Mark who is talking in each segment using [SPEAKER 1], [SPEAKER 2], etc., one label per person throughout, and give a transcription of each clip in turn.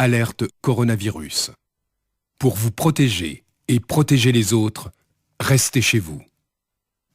[SPEAKER 1] Alerte coronavirus. Pour vous protéger et protéger les autres, restez chez vous.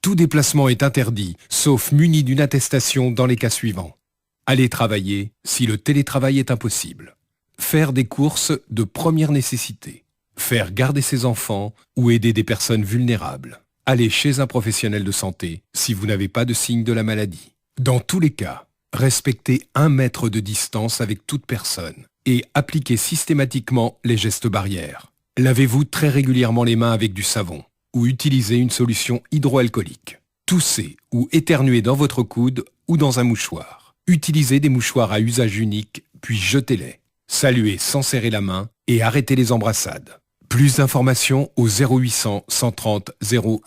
[SPEAKER 1] Tout déplacement est interdit, sauf muni d'une attestation dans les cas suivants. Aller travailler si le télétravail est impossible. Faire des courses de première nécessité. Faire garder ses enfants ou aider des personnes vulnérables. Aller chez un professionnel de santé si vous n'avez pas de signe de la maladie. Dans tous les cas, respectez 1 mètre de distance avec toute personne et appliquez systématiquement les gestes barrières. Lavez-vous très régulièrement les mains avec du savon ou utilisez une solution hydroalcoolique. Toussez ou éternuez dans votre coude ou dans un mouchoir. Utilisez des mouchoirs à usage unique, puis jetez-les. Saluez sans serrer la main et arrêtez les embrassades. Plus d'informations au 0800 130 000,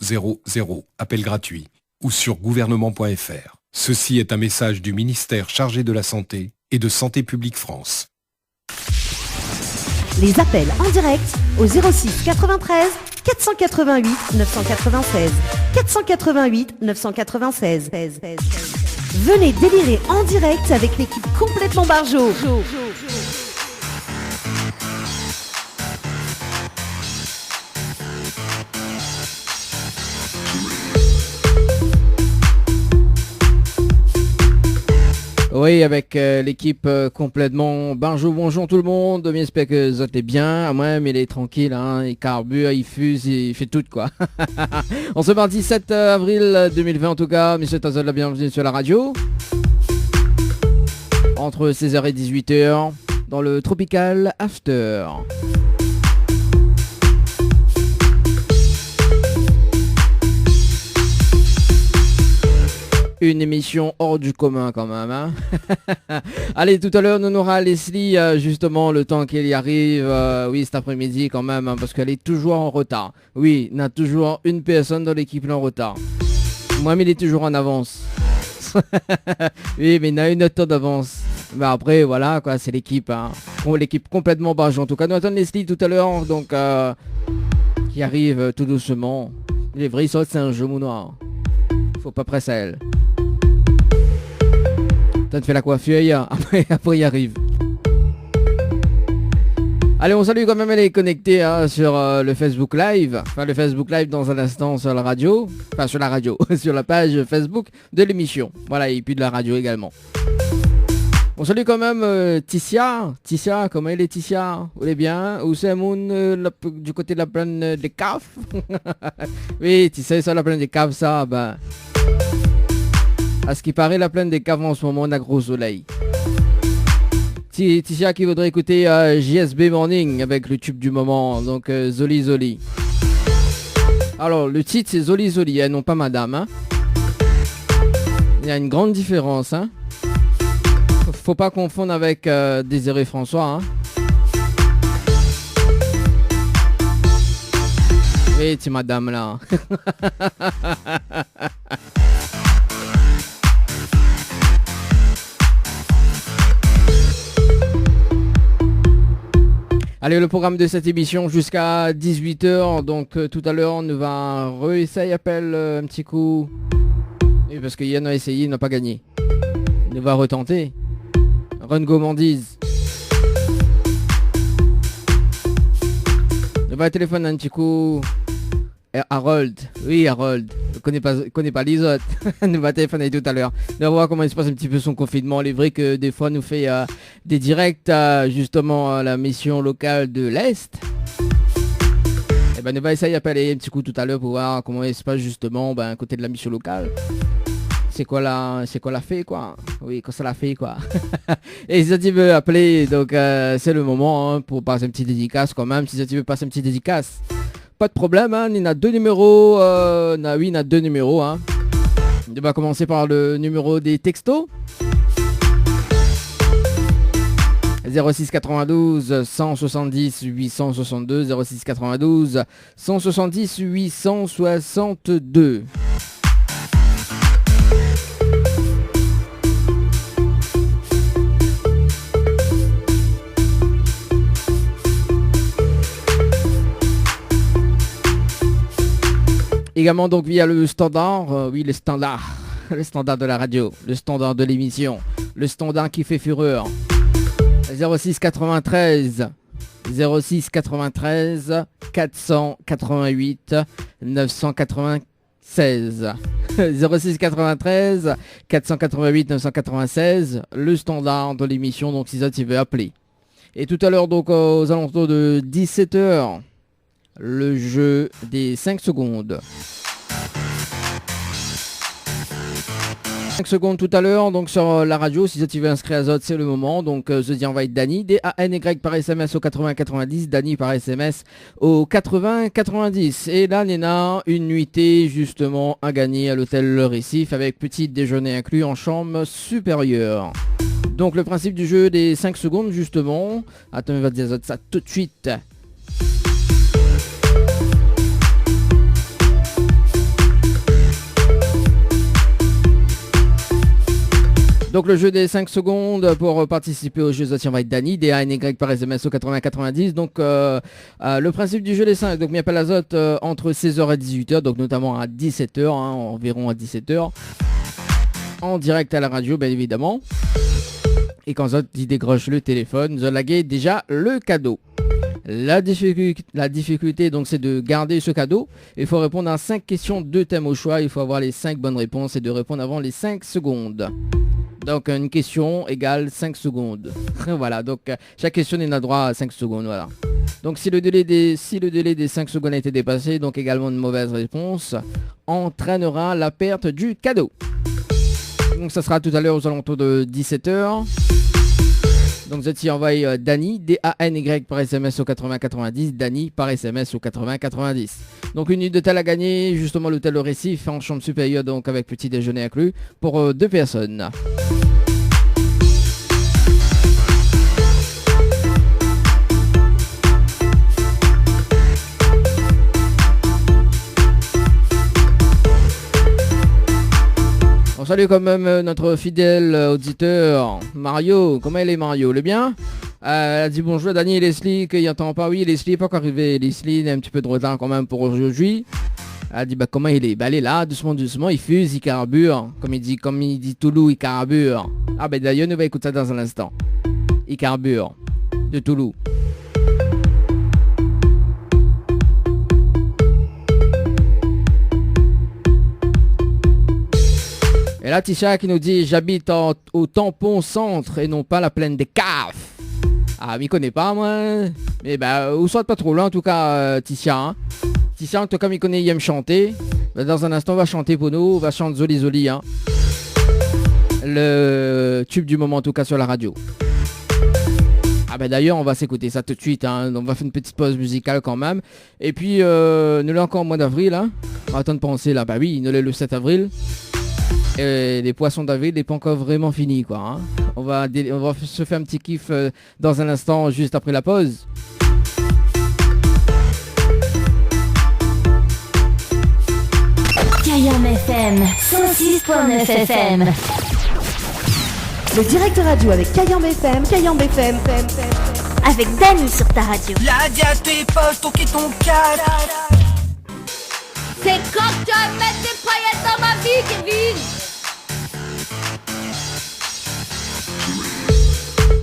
[SPEAKER 1] appel gratuit, ou sur gouvernement.fr. Ceci est un message du ministère chargé de la Santé et de Santé publique France.
[SPEAKER 2] Les appels en direct au 06 93 488 996. 488 996. Venez délirer en direct avec l'équipe complètement Barjo.
[SPEAKER 3] Oui, avec l'équipe complètement. Bonjour tout le monde. J'espère que vous êtes bien. Moi, mais il est tranquille, hein. Il carbure, il fuse, il fait tout, quoi. On se mardi 7 avril 2020, en tout cas. Monsieur Tazol, la bienvenue sur la radio. Entre 16h et 18h, dans le Tropical After. Une émission hors du commun quand même, hein. Allez, tout à l'heure, on aura Leslie, justement, le temps qu'elle y arrive, oui, cet après-midi quand même, hein, parce qu'elle est toujours en retard. Oui, il y a toujours une personne dans l'équipe en retard. Moi, mais il est toujours en avance. Oui, mais il y a une autre temps d'avance. Mais après, voilà, quoi, c'est l'équipe, hein. L'équipe complètement barge. En tout cas, nous attendons Leslie tout à l'heure, donc, qui arrive tout doucement. Les vrais sauts, c'est un jeu noir. Faut pas presser à elle. T'as fait la coiffure, après il arrive. Allez, on salue quand même, elle est connectée, hein, sur le Facebook Live. Enfin, le Facebook Live dans un instant sur la radio. Enfin, sur la radio, sur la page Facebook de l'émission. Voilà, et puis de la radio également. On salue quand même Tissia. Tissia, comment elle est, Tissia? Vous allez bien? Où c'est du côté de la plaine des caves? Oui, tu sais, ça, la plaine des caves, ça, ben... À ce qui paraît, la plaine des caves en ce moment, on a gros soleil. Tissia qui voudrait écouter JSB Morning avec le tube du moment, donc Zoli Zoli. Alors, le titre c'est Zoli Zoli, hein, non pas madame, hein. Il y a une grande différence, hein. Faut pas confondre avec Désiré François, hein. Oui, c'est madame là. Allez, le programme de cette émission jusqu'à 18h. Donc tout à l'heure, on va réessayer appel un petit coup. Oui, parce qu'il y en a essayé, il n'a pas gagné. Il va retenter. Run gourmandise. On va téléphoner un petit coup. Harold. Oui, Harold. Je connais pas les autres. Nous va téléphoner tout à l'heure. On va voir comment il se passe un petit peu son confinement. Il est vrai que des fois, nous fait des directs justement à la mission locale de l'Est. Et ben, on va essayer d'appeler un petit coup tout à l'heure pour voir comment il se passe justement à côté de la mission locale. C'est quoi la fée, quoi. Oui, quand ça la fait, quoi. Et si tu veux appeler, donc c'est le moment, hein, pour passer une petite dédicace quand même. Si tu veux passer une petite dédicace, pas de problème, hein. Il y a 2 numéros. Il y a 2 numéros, hein. On va commencer par le numéro des textos. 06 92 170 862. 06 92 170 862. Également donc via le standard, oui, le standard de la radio, le standard de l'émission, le standard qui fait fureur. 06 93 06 93 488 996 06 93 488 996, le standard de l'émission, donc si ça tu veux appeler. Et tout à l'heure, donc aux alentours de 17h, le jeu des 5 secondes. 5 secondes tout à l'heure, donc sur la radio, si ça tu veux inscrire à Zot, c'est le moment. Donc je dis envoie Dany, D-A-N-Y par SMS au 80-90, Dany par SMS au 80-90. Et là, Néna, une nuitée justement à gagner à l'hôtel Le Récif avec petit déjeuner inclus en chambre supérieure. Donc le principe du jeu des 5 secondes justement, attends, on va dire ça tout de suite. Donc le jeu des 5 secondes pour participer au jeu Zot avec Dany, D-A-N-Y par SMS au 80-90. Donc le principe du jeu des 5, donc m'y appelle Zot entre 16h et 18h, donc notamment à 17h, environ à 17h. En direct à la radio bien évidemment. Et quand Zot il décroche le téléphone, Zot laguer déjà le cadeau. La difficulté donc c'est de garder ce cadeau. Il faut répondre à 5 questions, 2 thèmes au choix. Il faut avoir les 5 bonnes réponses et de répondre avant les 5 secondes. Donc une question égale 5 secondes. Voilà, donc chaque question n'a droit à 5 secondes. Voilà. Donc si le délai des 5 secondes a été dépassé, donc également une mauvaise réponse, entraînera la perte du cadeau. Donc ça sera tout à l'heure aux alentours de 17h. Donc vous êtes envoyé Dany, D-A-N-Y par SMS au 80-90, Dany par SMS au 80-90. Donc une nuit d'hôtel à gagner, justement l'hôtel Le Récif en chambre supérieure, donc avec petit déjeuner inclus pour 2 personnes. On salue quand même notre fidèle auditeur Mario. Comment elle est Mario? Le bien? Elle a dit bonjour à Dany et Leslie qu'il n'entend pas. Oui, Leslie n'est pas encore arrivé. Leslie il a un petit peu de retard quand même pour aujourd'hui. Elle a dit bah comment il est? Bah elle est là, doucement, doucement, il fuse, il carbure. Comme il dit Toulouse, il carbure. Ah bah d'ailleurs nous va écouter ça dans un instant. Il carbure. De Toulouse. Et là, Tisha qui nous dit j'habite au tampon centre et non pas la plaine des caves. Ah, m'y connais pas moi. Mais bah, ou soit pas trop loin en tout cas, Tisha. Hein. Tisha, en tout cas, m'y connaît, il aime chanter. Bah, dans un instant, on va chanter pour nous. On va chanter Zoli Zoli. Hein. Le tube du moment en tout cas sur la radio. Ah bah d'ailleurs, on va s'écouter ça tout de suite. Hein. On va faire une petite pause musicale quand même. Et puis, nous l'avons encore au mois d'avril. Hein. On va attendre de penser là. Bah oui, nous l'avons le 7 avril. Et les poissons d'avril n'est pas encore vraiment fini quoi. Hein. On va se faire un petit kiff dans un instant juste après la pause.
[SPEAKER 4] Kayam FM 106.9 FM.
[SPEAKER 2] Le direct radio avec Kayam FM, Kayam FM.
[SPEAKER 4] Avec Dany sur ta radio.
[SPEAKER 5] La diade tes poches, ton qui ton cadre.
[SPEAKER 6] C'est quand tu vas mettre des paillettes dans ma vie, Kevin.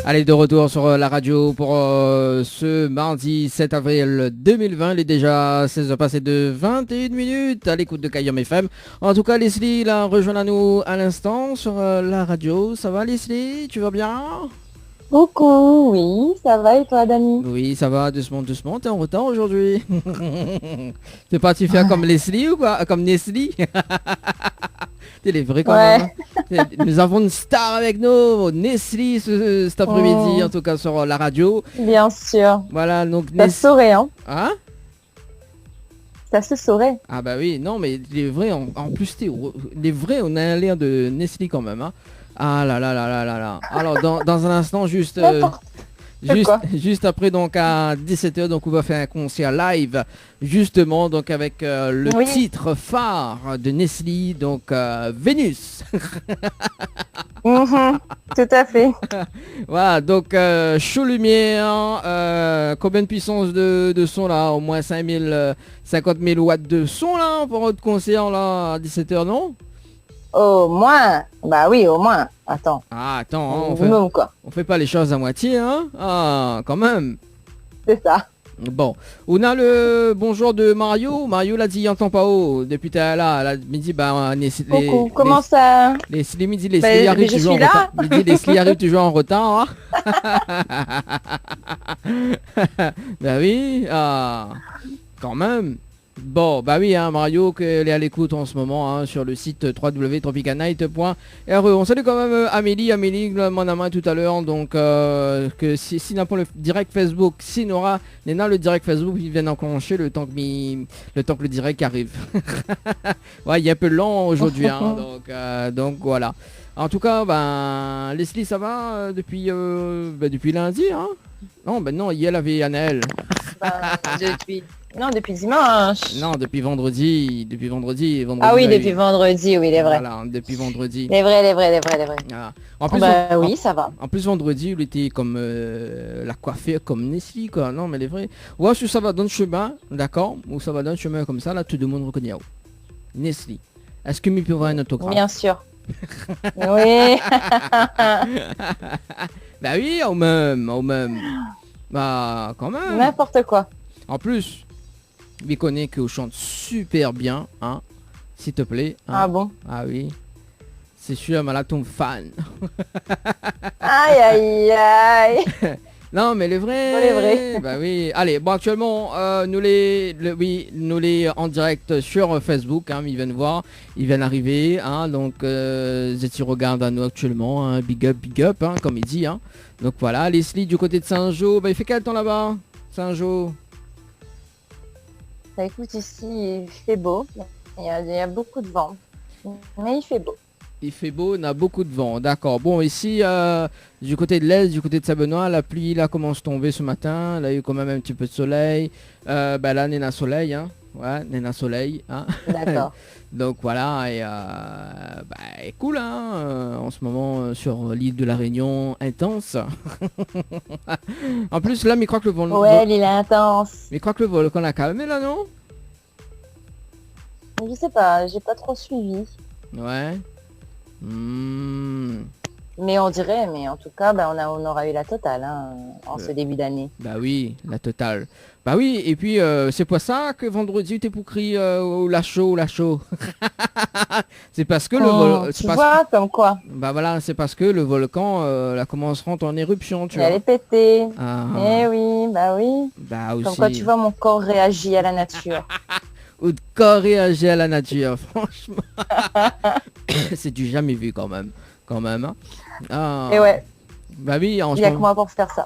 [SPEAKER 3] Allez, de retour sur la radio pour ce mardi 7 avril 2020. Il est déjà 16h passé de 21 minutes à l'écoute de Kayam FM. En tout cas, Leslie, là, rejoins-nous à l'instant sur la radio. Ça va, Leslie? Tu vas bien?
[SPEAKER 7] Coucou, oui, ça va et toi, Dany?
[SPEAKER 3] Oui, ça va, doucement, doucement. T'es en retard aujourd'hui. T'es parti faire comme Leslie ou quoi? Comme Nestlé? T'es les vrais quand même. Hein. Nous avons une star avec nous, Nestlé, cet après-midi, en tout cas sur la radio.
[SPEAKER 7] Bien sûr.
[SPEAKER 3] Voilà, donc
[SPEAKER 7] ça se saurait, hein?
[SPEAKER 3] Hein?
[SPEAKER 7] Ça se saurait.
[SPEAKER 3] Ah bah oui, non, mais les vrais, en plus, les vrais, on a l'air de Nestlé quand même, hein. Ah là là là là là là. Alors dans un instant juste juste après donc à 17h donc on va faire un concert live justement donc avec le titre phare de Nestlé donc Vénus.
[SPEAKER 7] Tout à fait.
[SPEAKER 3] Voilà donc chaud lumière, combien de puissance de son là? Au moins 50 000 watts de son là pour votre concert là à 17h non?
[SPEAKER 7] Au moins. Bah oui, au moins. Attends.
[SPEAKER 3] Ah, attends, hein,
[SPEAKER 7] Minimum, quoi.
[SPEAKER 3] on fait pas les choses à moitié, hein. Ah, quand même.
[SPEAKER 7] C'est ça.
[SPEAKER 3] Bon, on a le bonjour de Mario. Mario l'a dit, il entend pas haut. Depuis tout à l'heure, elle midi, bah,
[SPEAKER 7] Coucou. Comment ça?
[SPEAKER 3] les midi, les
[SPEAKER 7] Bah,
[SPEAKER 3] Sli
[SPEAKER 7] mais
[SPEAKER 3] arrivent
[SPEAKER 7] je
[SPEAKER 3] toujours en
[SPEAKER 7] suis là.
[SPEAKER 3] retard. Midi, les Sli arrivent toujours en retard. Hein. Bah oui, ah, quand même. Bon, bah oui, hein, Mario, qu'elle est à l'écoute en ce moment hein, sur le site www.tropicanight.re. On salue quand même Amélie m'en a main tout à l'heure, donc que si n'a pas le direct Facebook, si Nora Nena le direct Facebook, il vient enclencher le temps que le direct arrive. Ouais, il est un peu lent aujourd'hui, hein, donc voilà. En tout cas, ben Leslie, ça va depuis lundi, hein? Non, ben non, hier elle avait Anaël.
[SPEAKER 7] Depuis dimanche.
[SPEAKER 3] Non, depuis vendredi.
[SPEAKER 7] Ah oui,
[SPEAKER 3] là,
[SPEAKER 7] depuis vendredi, oui, il est vrai.
[SPEAKER 3] Voilà, depuis vendredi.
[SPEAKER 7] Les vrais.
[SPEAKER 3] Voilà. En plus,
[SPEAKER 7] Bah oui, ça va.
[SPEAKER 3] en plus, vendredi, il était comme la coiffure comme Nestlé, quoi. Non, mais les vrais. Ouais, si ça va dans le chemin, d'accord. Ou ça va dans le chemin comme ça, là, tout le monde reconnaît. Oh. Nestlé. Est-ce que tu peux avoir un autographe?
[SPEAKER 7] Bien sûr. Oui.
[SPEAKER 3] Bah oui, au même. Bah, quand même.
[SPEAKER 7] N'importe quoi.
[SPEAKER 3] En plus, il connaît que chante super bien, hein. S'il te plaît. Hein.
[SPEAKER 7] Ah bon?
[SPEAKER 3] Ah oui. C'est sûr, malade ton fan.
[SPEAKER 7] Aïe.
[SPEAKER 3] Non, mais les vrais.
[SPEAKER 7] Oh, les vrais.
[SPEAKER 3] Bah oui. Allez, bon, actuellement, nous les en direct sur Facebook, hein, ils viennent voir, ils viennent arriver, hein, donc Zeti regarde à nous actuellement, hein, big up, hein, comme il dit, hein. Donc voilà, Leslie du côté de Saint-Jean, bah il fait quel temps là-bas, Saint-Jean?
[SPEAKER 7] Bah écoute, ici, il fait beau. Il y a beaucoup de vent. Mais il fait beau.
[SPEAKER 3] Il fait beau, on a beaucoup de vent, d'accord. Bon, ici, du côté de l'Est, du côté de Saint-Benoît, la pluie là commence à tomber ce matin. Là, il y a eu quand même un petit peu de soleil. Bah là, Nena Soleil, hein. Ouais, Nena Soleil, hein.
[SPEAKER 7] D'accord.
[SPEAKER 3] Donc voilà, et bah, cool, hein, en ce moment, sur l'île de la Réunion, intense. En plus, là, mais il croit que le volcan...
[SPEAKER 7] Ouais, il est intense.
[SPEAKER 3] Mais il croit que le volcan l'a calmé, là, non?
[SPEAKER 7] Je sais pas, j'ai pas trop suivi.
[SPEAKER 3] Ouais.
[SPEAKER 7] Mais on dirait, mais en tout cas, bah, on aura eu la totale hein, en ce début d'année.
[SPEAKER 3] Bah oui, la totale. Bah oui, et puis c'est pour ça que vendredi t'es pour crier au la chaud. C'est parce que le volcan...
[SPEAKER 7] Tu vois, comme quoi.
[SPEAKER 3] Bah voilà, c'est parce que le volcan la commence à rentrer en éruption, tu vois.
[SPEAKER 7] Elle est pétée.
[SPEAKER 3] Ah.
[SPEAKER 7] Eh oui, bah oui.
[SPEAKER 3] Bah aussi.
[SPEAKER 7] Comme quoi, tu vois, mon corps réagit à la nature.
[SPEAKER 3] Ou de corps réagir à la nature, franchement. C'est du jamais vu quand même. Hein. Ah.
[SPEAKER 7] Et ouais.
[SPEAKER 3] Bah oui, en
[SPEAKER 7] Il y a que moi pour faire ça.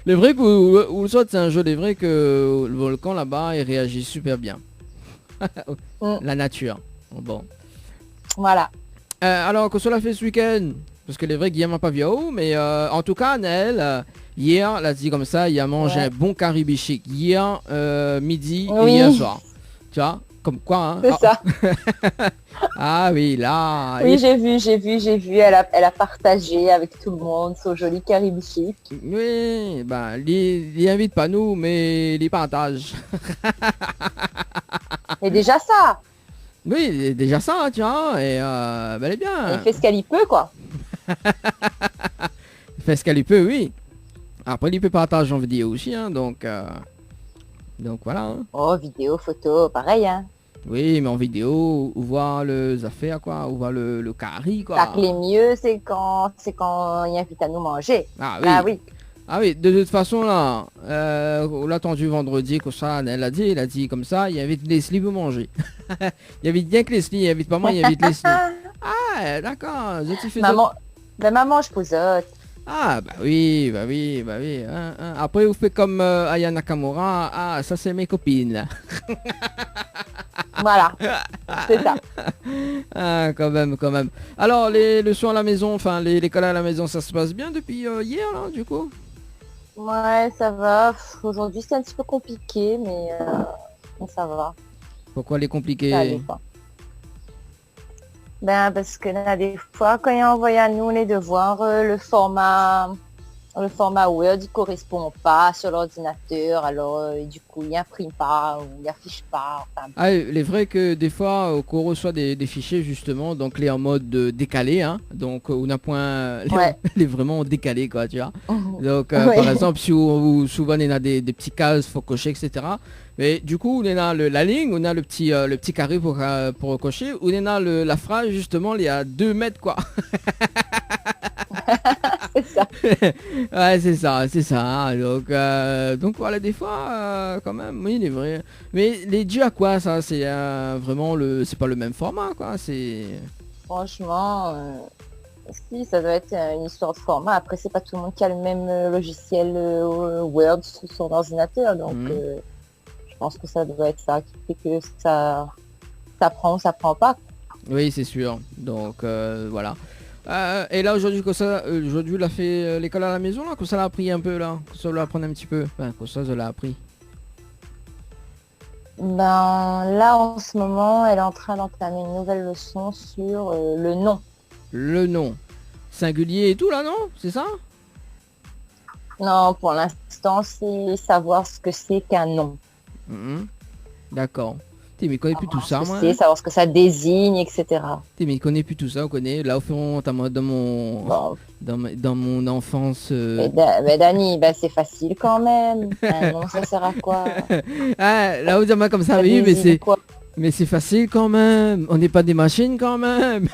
[SPEAKER 3] Le vrai que ou le soit c'est un jeu, les vrai que le volcan là-bas il réagit super bien. La nature. Bon.
[SPEAKER 7] Voilà.
[SPEAKER 3] Alors que cela fait ce week-end, parce que les vrais Guillaume n'a pas vu haut, mais en tout cas Naël, hier, là dit comme ça, il a mangé un bon caribichic hier midi et hier soir. Tu vois, comme quoi, hein.
[SPEAKER 7] C'est ça.
[SPEAKER 3] Ah oui, là.
[SPEAKER 7] Oui, j'ai vu. Elle a partagé avec tout le monde son joli caribichic.
[SPEAKER 3] Oui, ben, il invite pas nous, mais il partage.
[SPEAKER 7] Et déjà ça.
[SPEAKER 3] Oui, déjà ça, tu vois, et ben, elle est bien.
[SPEAKER 7] Il fait ce qu'elle peut, quoi.
[SPEAKER 3] Il fait ce qu'elle peut, oui. Après, il peut partager en vidéo aussi, hein, donc voilà. Hein.
[SPEAKER 7] Oh, vidéo, photo, pareil, hein.
[SPEAKER 3] Oui, mais en vidéo, on voit les affaires, quoi, on voit le carré, quoi.
[SPEAKER 7] Ça les mieux, c'est quand il invite à nous manger.
[SPEAKER 3] Ah oui.
[SPEAKER 7] Ah oui.
[SPEAKER 3] Ah oui, de toute façon, là, on l'a attendu vendredi, comme ça, elle a dit comme ça, il invite Leslie pour manger. Il invite bien que Leslie, il invite pas moi, il invite Leslie. Ah, d'accord, je fais
[SPEAKER 7] maman, ben maman, je posote.
[SPEAKER 3] Ah, bah oui. Hein. Après, vous faites comme Aya Nakamura, ah, ça c'est mes copines, là.
[SPEAKER 7] Voilà, c'est ça.
[SPEAKER 3] Ah, quand même. Alors, les leçons à la maison, enfin, l'école à la maison, ça se passe bien depuis hier, là, du coup?
[SPEAKER 7] Ouais, ça va. Aujourd'hui, c'est un petit peu compliqué, mais ça va.
[SPEAKER 3] Pourquoi les compliqués?
[SPEAKER 7] Ça allait, quoi. Ben, parce que là, des fois, quand il a envoyé à nous les devoirs, le format le format Word il correspond pas sur l'ordinateur, alors du coup il imprime pas ou il affiche pas. Enfin,
[SPEAKER 3] Ah, il est vrai que des fois, qu'on reçoit des fichiers justement, donc les en mode décalé, hein, donc on a point,
[SPEAKER 7] Ouais.
[SPEAKER 3] les vraiment décalés quoi, tu vois. Donc
[SPEAKER 7] Ouais.
[SPEAKER 3] par exemple, si souvent on a des petits cases, faut cocher, etc. Mais du coup, on a la ligne, on a le petit carré pour cocher, on a la phrase justement, il y a 2 mètres quoi.
[SPEAKER 7] c'est ça.
[SPEAKER 3] Ouais, c'est ça. Hein. Donc voilà, des fois, quand même, oui, il est vrai. Mais les dû à quoi ça? C'est vraiment c'est pas le même format, quoi. C'est.
[SPEAKER 7] Franchement, si ça doit être une histoire de format. Après, c'est pas tout le monde qui a le même logiciel Word sur son ordinateur, donc je pense que ça doit être ça qui fait que ça prend ou ça prend pas.
[SPEAKER 3] Oui, c'est sûr. Donc voilà. Et là aujourd'hui, aujourd'hui, il a fait l'école à la maison là, que ça l'a appris un peu là, que ça l'a appris un petit peu. Enfin, que ça l'a appris.
[SPEAKER 7] Ben là en ce moment, elle est en train d'entamer une nouvelle leçon sur le nom.
[SPEAKER 3] Le nom, singulier et tout là, non? C'est ça?
[SPEAKER 7] Non, pour l'instant, c'est savoir ce que c'est qu'un nom.
[SPEAKER 3] Mhm. D'accord. Mais il connaît plus tout ça, moi.
[SPEAKER 7] C'est savoir ce que ça désigne, etc.
[SPEAKER 3] Mais il connaît plus tout ça, on connaît. Là, au fond, dans mon,
[SPEAKER 7] Bon,
[SPEAKER 3] dans mon enfance.
[SPEAKER 7] mais Dani, ben, c'est facile quand même. Un nom, ça sert à quoi?
[SPEAKER 3] Ah, là, vous avez comme ça, oui,
[SPEAKER 7] désigne quoi?
[SPEAKER 3] mais c'est facile quand même. On n'est pas des machines quand même.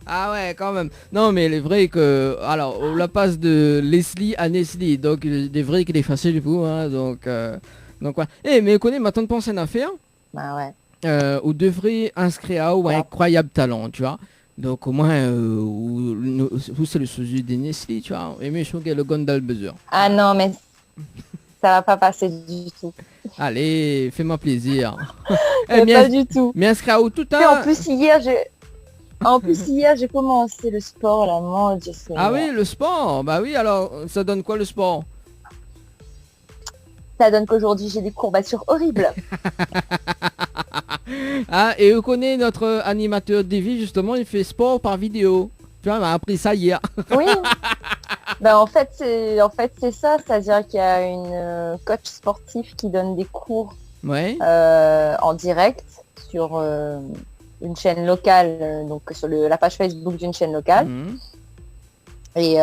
[SPEAKER 3] Ah ouais, quand même. Non, mais il est vrai que... Alors, on la passe de Leslie à Nestlé. Donc, il est vrai qu'il est facile du coup. Hein, donc ouais. Eh, mais connais, maintenant de penser à une affaire.
[SPEAKER 7] Ben ouais.
[SPEAKER 3] On devrait inscrire à un incroyable talent, tu vois. Donc, au moins, vous, c'est le sujet des Nestlé, tu vois. Et mais je trouve qu'il y a le Gondal Buzzer.
[SPEAKER 7] Ah non, mais ça va pas passer du tout.
[SPEAKER 3] Allez, fais-moi plaisir.
[SPEAKER 7] Mais
[SPEAKER 3] mais,
[SPEAKER 7] pas du tout.
[SPEAKER 3] mais inscrire à tout
[SPEAKER 7] Et
[SPEAKER 3] un...
[SPEAKER 7] en plus, hier, j'ai commencé le sport, là, mon Dieu Seigneur.
[SPEAKER 3] Ah oui, le sport. Bah oui, alors, ça donne quoi le sport?
[SPEAKER 7] Ça donne qu'aujourd'hui, j'ai des courbatures horribles.
[SPEAKER 3] Ah, et on connaît notre animateur Davy, justement, il fait sport par vidéo. Tu vois, on a appris ça hier.
[SPEAKER 7] Oui. Ben, en fait, c'est ça. C'est-à-dire qu'il y a une coach sportif qui donne des cours
[SPEAKER 3] Ouais.
[SPEAKER 7] en direct sur une chaîne locale, donc sur la page Facebook d'une chaîne locale.
[SPEAKER 3] Mhm.
[SPEAKER 7] Et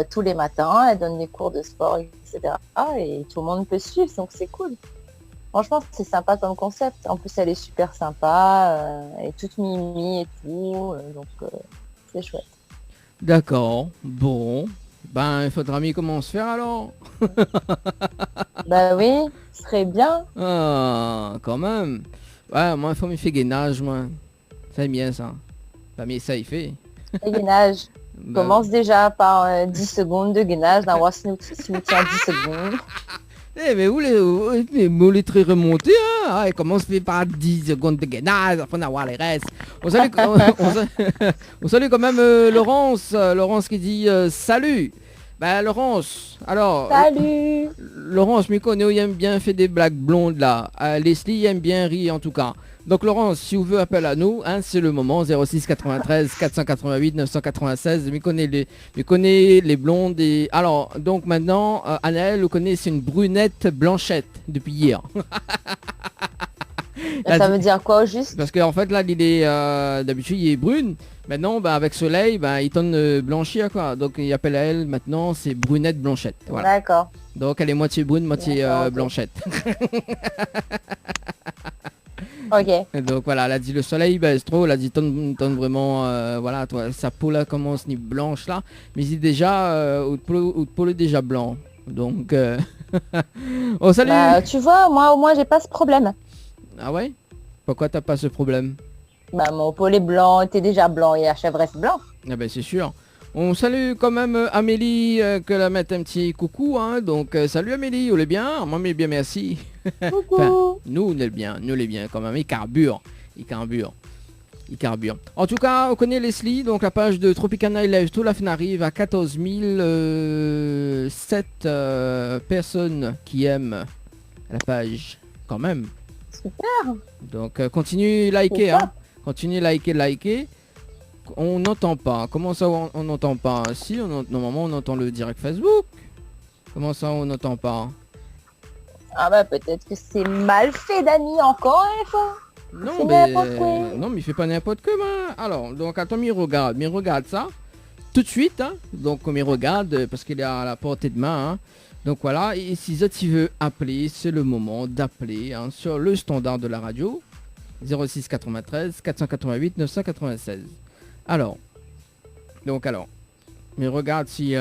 [SPEAKER 7] tous les matins, elle donne des cours de sport, etc. Et tout le monde peut suivre, donc c'est cool. Franchement, c'est sympa comme concept. En plus, elle est super sympa, elle est toute mimi et tout, donc c'est chouette.
[SPEAKER 3] D'accord. Bon. Ben, il faudra mieux comment se faire alors.
[SPEAKER 7] Bah oui, ce serait bien.
[SPEAKER 3] Ah, quand même. Ouais, moi, il faut me faire gainage, moi. C'est bien ça. Pas mais ça, il fait.
[SPEAKER 7] Le gainage.
[SPEAKER 3] Bah,
[SPEAKER 7] Commence déjà par 10 secondes de gainage, d'un roi si nous tient 10 secondes.
[SPEAKER 3] Eh, mais vous les très remontés, hein. Ah, il commence par 10 secondes de gainage, afin d'avoir les restes. On salue, on salue quand même Laurence. Laurence qui dit salut. Bah, Laurence, alors...
[SPEAKER 7] Salut.
[SPEAKER 3] Laurence, Mikono, il aime bien faire des blagues blondes là. Leslie aime bien rire en tout cas. Donc Laurence, si vous voulez appel à nous, hein, c'est le moment. 06 93 488 996. connaît les blondes et... Alors, donc maintenant, Anaël, vous connaissez, c'est une brunette blanchette depuis hier.
[SPEAKER 7] Ça veut dire quoi au juste?
[SPEAKER 3] Parce qu'en fait là, il est d'habitude il est brune. Maintenant, bah, avec soleil, bah, il tourne blanchir quoi. Donc il appelle à elle maintenant, c'est brunette blanchette. Voilà.
[SPEAKER 7] D'accord.
[SPEAKER 3] Donc elle est moitié brune, moitié
[SPEAKER 7] D'accord, ok.
[SPEAKER 3] blanchette.
[SPEAKER 7] Ok.
[SPEAKER 3] Et donc voilà, elle a dit le soleil baisse trop, elle a dit tonne vraiment, voilà, toi, sa peau là commence ni blanche là, mais il est déjà, ou de peau est déjà blanc. Donc, oh salut.
[SPEAKER 7] Bah, tu vois, moi au moins j'ai pas ce problème.
[SPEAKER 3] Ah ouais? Pourquoi t'as pas ce problème?
[SPEAKER 7] Bah mon pôle est blanc, t'es déjà blanc et la chèvre reste blanc.
[SPEAKER 3] Ah ben c'est sûr. On salue quand même Amélie, que la mettre un petit coucou, hein. Donc salut Amélie, on est bien? Moi mais bien merci.
[SPEAKER 7] Coucou.
[SPEAKER 3] Enfin, nous on est bien quand même, il carbure. En tout cas, on connaît Leslie, donc la page de Tropicana Live, tout la fin arrive à 14 007 personnes qui aiment la page, quand même.
[SPEAKER 7] Super.
[SPEAKER 3] Donc continue liker,
[SPEAKER 7] Super.
[SPEAKER 3] hein. Continue liker. On n'entend pas. Comment ça on n'entend pas? Si, normalement on entend le direct Facebook. Comment ça on n'entend pas?
[SPEAKER 7] Ah bah peut-être que c'est mal fait, Dani, encore une fois.
[SPEAKER 3] Non,
[SPEAKER 7] C'est
[SPEAKER 3] mais
[SPEAKER 7] n'importe quoi.
[SPEAKER 3] non, mais il fait pas n'importe comment. Alors, donc attends, mais regarde ça tout de suite. Hein. Donc, comme il regarde, parce qu'il est à la portée de main. Hein. Donc voilà, et si tu veux appeler, c'est le moment d'appeler hein, sur le standard de la radio 06 93 488 996. Alors, mais regarde si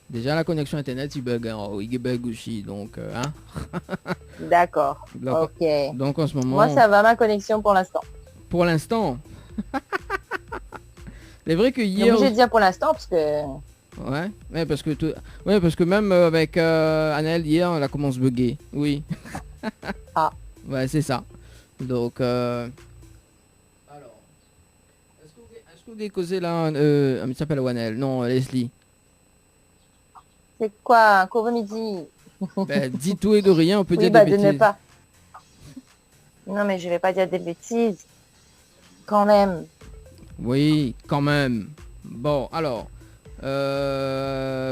[SPEAKER 3] déjà la connexion internet il bug, hein. Il bug aussi, donc hein.
[SPEAKER 7] D'accord.
[SPEAKER 3] Donc,
[SPEAKER 7] Ok.
[SPEAKER 3] donc en ce moment.
[SPEAKER 7] Moi, ça va ma connexion pour l'instant.
[SPEAKER 3] Pour l'instant. C'est vrai que
[SPEAKER 7] Je suis
[SPEAKER 3] hier.
[SPEAKER 7] obligée de dire pour l'instant parce que.
[SPEAKER 3] Ouais, parce que même avec Annelle hier, elle a commencé à bugger. Oui.
[SPEAKER 7] Ah.
[SPEAKER 3] Ouais, c'est ça. Donc. Alors. Est-ce que vous voulez causer là il s'appelle Annelle. Non, Leslie.
[SPEAKER 7] C'est quoi un couvre-midi?
[SPEAKER 3] Ben, dis tout et de rien, on peut
[SPEAKER 7] Oui,
[SPEAKER 3] dire
[SPEAKER 7] bah
[SPEAKER 3] des
[SPEAKER 7] de ne
[SPEAKER 3] bêtises.
[SPEAKER 7] pas. Non, mais je vais pas dire des bêtises. Quand même.
[SPEAKER 3] Oui, quand même. Bon, alors.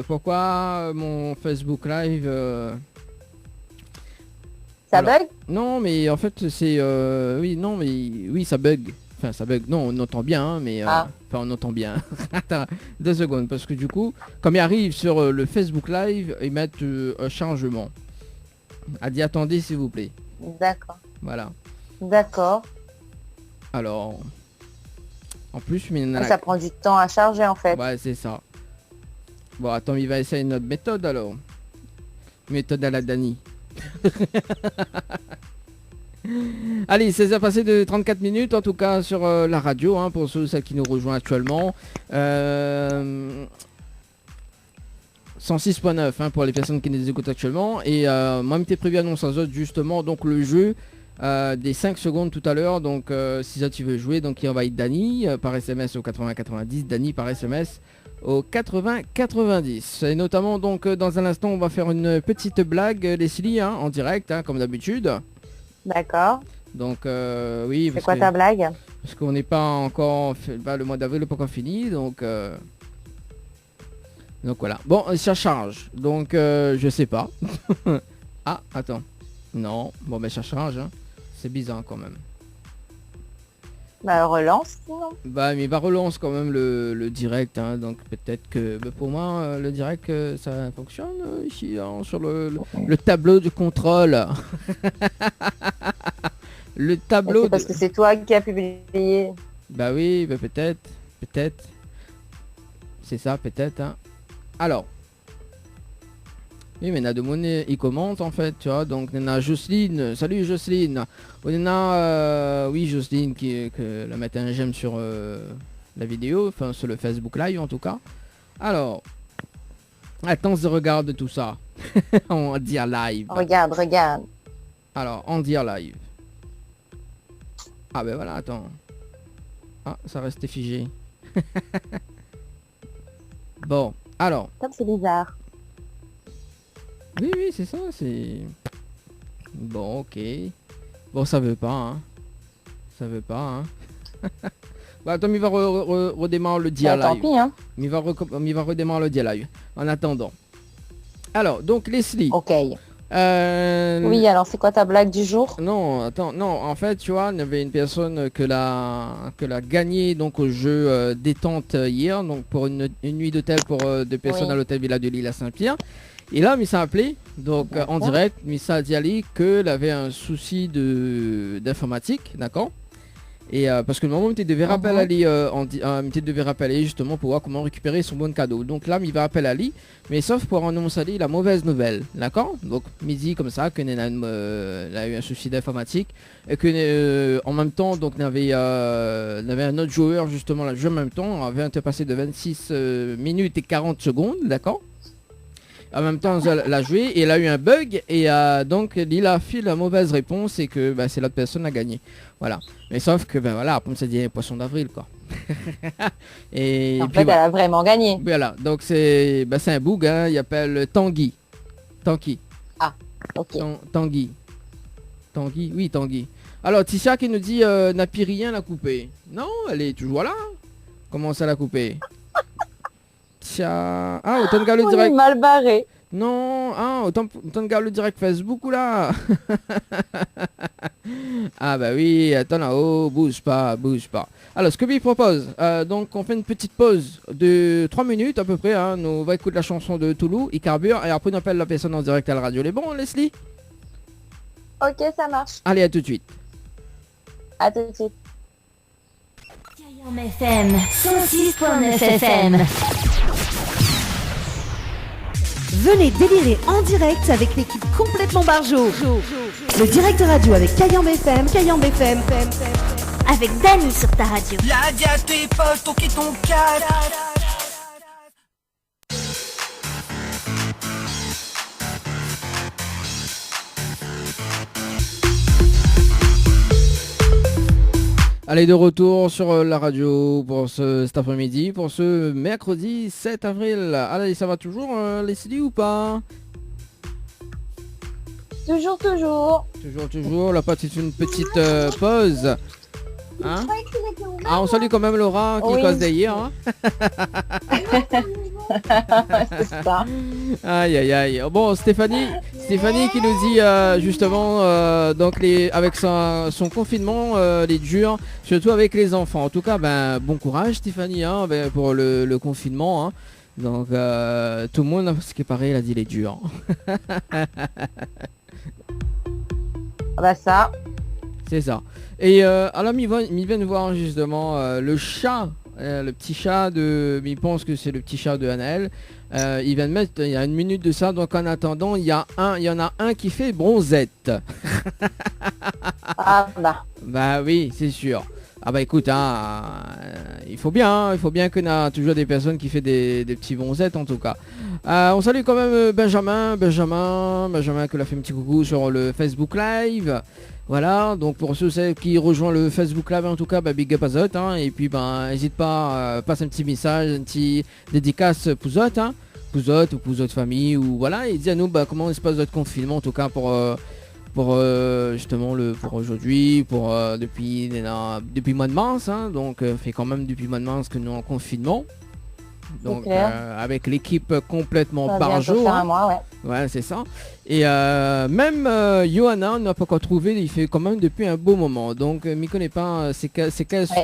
[SPEAKER 3] Pourquoi mon Facebook Live
[SPEAKER 7] Ça
[SPEAKER 3] Alors,
[SPEAKER 7] bug?
[SPEAKER 3] Non, mais en fait, c'est... oui, non, mais... Oui, ça bug. Enfin, ça bug. Non, on entend bien, hein, mais...
[SPEAKER 7] Ah.
[SPEAKER 3] Enfin, on entend bien. Attends, 2 secondes. Parce que du coup, comme il arrive sur le Facebook Live, ils mettent un changement. A dit, attendez, s'il vous plaît.
[SPEAKER 7] D'accord.
[SPEAKER 3] Voilà.
[SPEAKER 7] D'accord.
[SPEAKER 3] Alors... En plus, mais...
[SPEAKER 7] Ça prend du temps à charger en fait.
[SPEAKER 3] Ouais, c'est ça. Bon, attends, il va essayer une autre méthode, alors. Méthode à la Dani. Allez, c'est déjà passé de 34 minutes en tout cas sur la radio hein, pour ceux qui nous rejoignent actuellement. 106.9 hein, pour les personnes qui nous écoutent actuellement. Et moi, m'était prévu annonce aux autres justement donc le jeu des 5 secondes tout à l'heure. Donc si ça tu veux jouer, donc il envoie Dani par SMS au 80-90, Dani par SMS au 80-90. Et notamment donc dans un instant on va faire une petite blague Leslie hein, en direct hein, comme d'habitude.
[SPEAKER 7] D'accord.
[SPEAKER 3] Donc oui.
[SPEAKER 7] C'est quoi ta blague?
[SPEAKER 3] Parce qu'on n'est pas encore... le mois d'avril n'est pas encore fini. Donc voilà. Bon, ça charge. Donc je sais pas. Ah, attends. Non. Bon, ben ça charge. Hein. C'est bizarre quand même.
[SPEAKER 7] Bah relance sinon.
[SPEAKER 3] Bah mais il va relance quand même le direct. Hein. Donc peut-être que pour moi le direct ça fonctionne ici hein, sur le tableau de contrôle. Le tableau.
[SPEAKER 7] C'est parce que c'est toi qui as publié.
[SPEAKER 3] Bah oui, bah peut-être. C'est ça, peut-être. Hein. Alors. Oui, mais Nadomone, il commente en fait, tu vois. Donc, on a Jocelyne. Salut Jocelyne. On a, oui, Jocelyne qui la mettait un j'aime sur la vidéo, enfin sur le Facebook Live en tout cas. Alors. Attends, je regarde tout ça. On dit live.
[SPEAKER 7] Regarde.
[SPEAKER 3] Alors, on dit live. Ah ben voilà, attends. Ah, ça restait figé. Bon, alors.
[SPEAKER 7] Comme c'est bizarre.
[SPEAKER 3] Oui, c'est ça, c'est... Bon, ok. Bon, ça veut pas, hein. Ça veut pas, hein. Bah, attends, il va redémarrer le dia
[SPEAKER 7] Bah,
[SPEAKER 3] live.
[SPEAKER 7] tant pis, hein.
[SPEAKER 3] Il va redémarrer le dia live. En attendant. Alors, donc, Leslie.
[SPEAKER 7] Ok. Oui, alors c'est quoi ta blague du jour?
[SPEAKER 3] Non, attends, non, en fait, tu vois, il y avait une personne que l'a gagné donc au jeu détente hier, donc pour une nuit d'hôtel pour 2 personnes
[SPEAKER 7] Oui.
[SPEAKER 3] à l'hôtel Villa de Lille à Saint-Pierre. Et là, il s'est appelé, donc en direct, il a dit à Ali qu'il avait un souci d'informatique, d'accord. Et parce que le moment où tu devais rappeler Ali, tu devais rappeler justement pour voir comment récupérer son bon cadeau. Donc là, il va appeler Ali, mais sauf pour annoncer à Ali la mauvaise nouvelle, d'accord. Donc midi comme ça, qu'il a eu un souci d'informatique et que en même temps, donc il avait un autre joueur justement là, en même temps, avait un temps passé de 26 minutes et 40 secondes, d'accord. En même temps, elle a joué et elle a eu un bug et donc il a fait la mauvaise réponse et que c'est l'autre personne a gagné. Voilà. Mais sauf que voilà, après ça dit poisson d'avril quoi. et
[SPEAKER 7] En
[SPEAKER 3] puis
[SPEAKER 7] fait, elle
[SPEAKER 3] voilà.
[SPEAKER 7] a vraiment gagné.
[SPEAKER 3] Voilà. Donc c'est un bug, hein, il appelle Tanguy. Tanguy.
[SPEAKER 7] Ah, ok.
[SPEAKER 3] Tanguy. Oui, Tanguy. Alors, Tisha qui nous dit Napi rien l'a coupé. Non, elle est toujours là. Comment ça l'a coupé? Tiens. Ah, autant de gars le
[SPEAKER 7] On est
[SPEAKER 3] direct.
[SPEAKER 7] mal barré.
[SPEAKER 3] Non, ah, autant de gars le direct Facebook ou là. Ah bah oui, attends là-haut, bouge pas, bouge pas. Alors, Scooby propose, donc on fait une petite pause de 3 minutes à peu près, hein. On va écouter la chanson de Toulouse, il carbure, et après on appelle la personne en direct à la radio. Les bons, Leslie?
[SPEAKER 7] Ok, ça marche.
[SPEAKER 3] Allez, à tout de suite.
[SPEAKER 7] À tout de suite.
[SPEAKER 4] Kayam FM 106.9 FM.
[SPEAKER 2] Venez délirer en direct avec l'équipe complètement barjo. Le direct radio avec Kayam FM.
[SPEAKER 4] Avec Dany sur ta radio.
[SPEAKER 5] La vie à tes potes, ton qui ton cadre.
[SPEAKER 3] Allez, de retour sur la radio pour cet après-midi, pour ce mercredi 7 avril. Allez, ça va toujours, Leslie, ou pas?
[SPEAKER 7] Toujours.
[SPEAKER 3] Toujours, la petite une petite pause. Hein? Ah, on salue quand même Laura qui
[SPEAKER 7] Oui.
[SPEAKER 3] cause d'hier. Hein?
[SPEAKER 7] C'est ça.
[SPEAKER 3] Aïe. Bon, Stéphanie qui nous dit justement donc avec son confinement, les durs, surtout avec les enfants. En tout cas, ben bon courage Stéphanie, hein, ben, pour le confinement. Hein. Donc tout le monde, ce qui est pareil, il a dit les durs.
[SPEAKER 7] Ah bah ça.
[SPEAKER 3] C'est ça. Et alors, il vient de voir justement le chat, le petit chat de... Il pense que c'est le petit chat de Anaël. Il vient de mettre, il y a une minute de ça, donc en attendant, il y en a un qui fait bronzette.
[SPEAKER 7] Ah bah.
[SPEAKER 3] Bah oui, c'est sûr. Ah bah écoute, hein, il faut bien qu'on a toujours des personnes qui fait des petits bronzettes en tout cas. On salue quand même Benjamin qui l'a fait un petit coucou sur le Facebook Live. Voilà, donc pour ceux qui rejoignent le Facebook Live en tout cas, bah, big up à Zot, hein, et puis bah, n'hésite pas, passe un petit message, un petit dédicace pour Zot, hein, pour Zot ou pour Zot famille, ou voilà, et dis à nous bah, comment se passe votre confinement en tout cas pour justement pour aujourd'hui, depuis le mois de mars, hein, donc fait quand même depuis le mois de mars que nous en confinement. Donc avec l'équipe complètement barjo,
[SPEAKER 7] un mois, ouais.
[SPEAKER 3] Ouais, c'est ça. Et même Johanna n'a pas encore trouvé, il fait quand même depuis un beau moment. Donc m'y connais pas,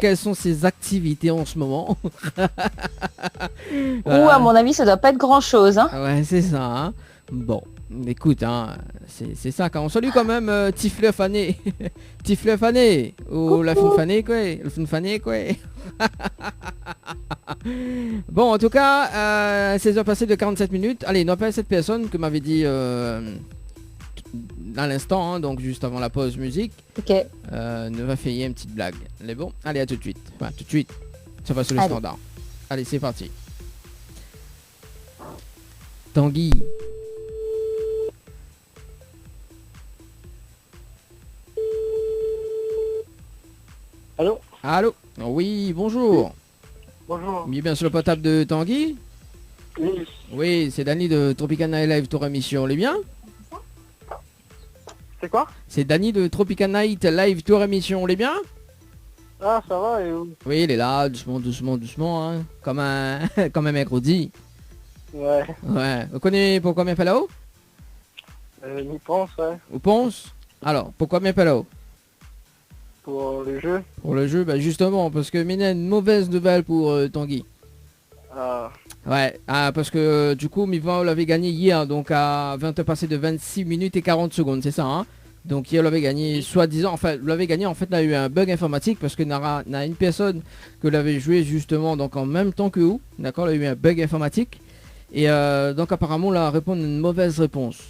[SPEAKER 3] quelles sont ses activités en ce moment.
[SPEAKER 7] Ou à mon avis, ça doit pas être grand chose. Hein.
[SPEAKER 3] Ouais, c'est ça. Hein. Bon, écoute, hein, c'est ça. Quand on salue quand même Tifle Fané. Tifle Fané. Ou la fin Fané, quoi. La fin Fané, quoi. Bon, en tout cas, 16h passées de 47 minutes. Allez, n'appelle cette personne que m'avait dit à l'instant, hein, donc juste avant la pause musique.
[SPEAKER 7] Ok.
[SPEAKER 3] Ne va faire une petite blague. Elle bon. Allez, à tout de suite. Enfin, tout de suite. Ça va sur le standard. Allez, c'est parti. Tanguy.
[SPEAKER 8] Allô?
[SPEAKER 3] Allô? Oui, bonjour.
[SPEAKER 8] Bonjour.
[SPEAKER 3] Bien sur le potable de Tanguy?
[SPEAKER 8] Oui.
[SPEAKER 3] Oui, c'est Dany de Tropicana Live Tour Émission, les bien?
[SPEAKER 8] C'est quoi?
[SPEAKER 3] C'est Dany de Tropicana Live Tour Émission, les bien?
[SPEAKER 8] Ah, ça va et où?
[SPEAKER 3] Oui, il est là, doucement, hein. Comme un mercredi.
[SPEAKER 8] Ouais.
[SPEAKER 3] Ouais. Vous connaissez pourquoi bien pas là-haut?
[SPEAKER 8] M'y pense, ouais.
[SPEAKER 3] Vous pensez? Alors, pourquoi bien pas là-haut?
[SPEAKER 8] Pour le jeu.
[SPEAKER 3] Pour le jeu, bah justement, parce que Mina a une mauvaise nouvelle pour Tanguy.
[SPEAKER 8] Ah.
[SPEAKER 3] Ouais, parce que du coup, Miva l'avait gagné hier, donc à 20 heures passées de 26 minutes et 40 secondes, c'est ça, hein? Donc hier, l'avait gagné, soi-disant, enfin, l'avait gagné, en fait, il a eu un bug informatique, parce que n'a une personne que l'avait joué justement, donc en même temps que vous, d'accord, il a eu un bug informatique, et donc apparemment, la réponse une mauvaise réponse.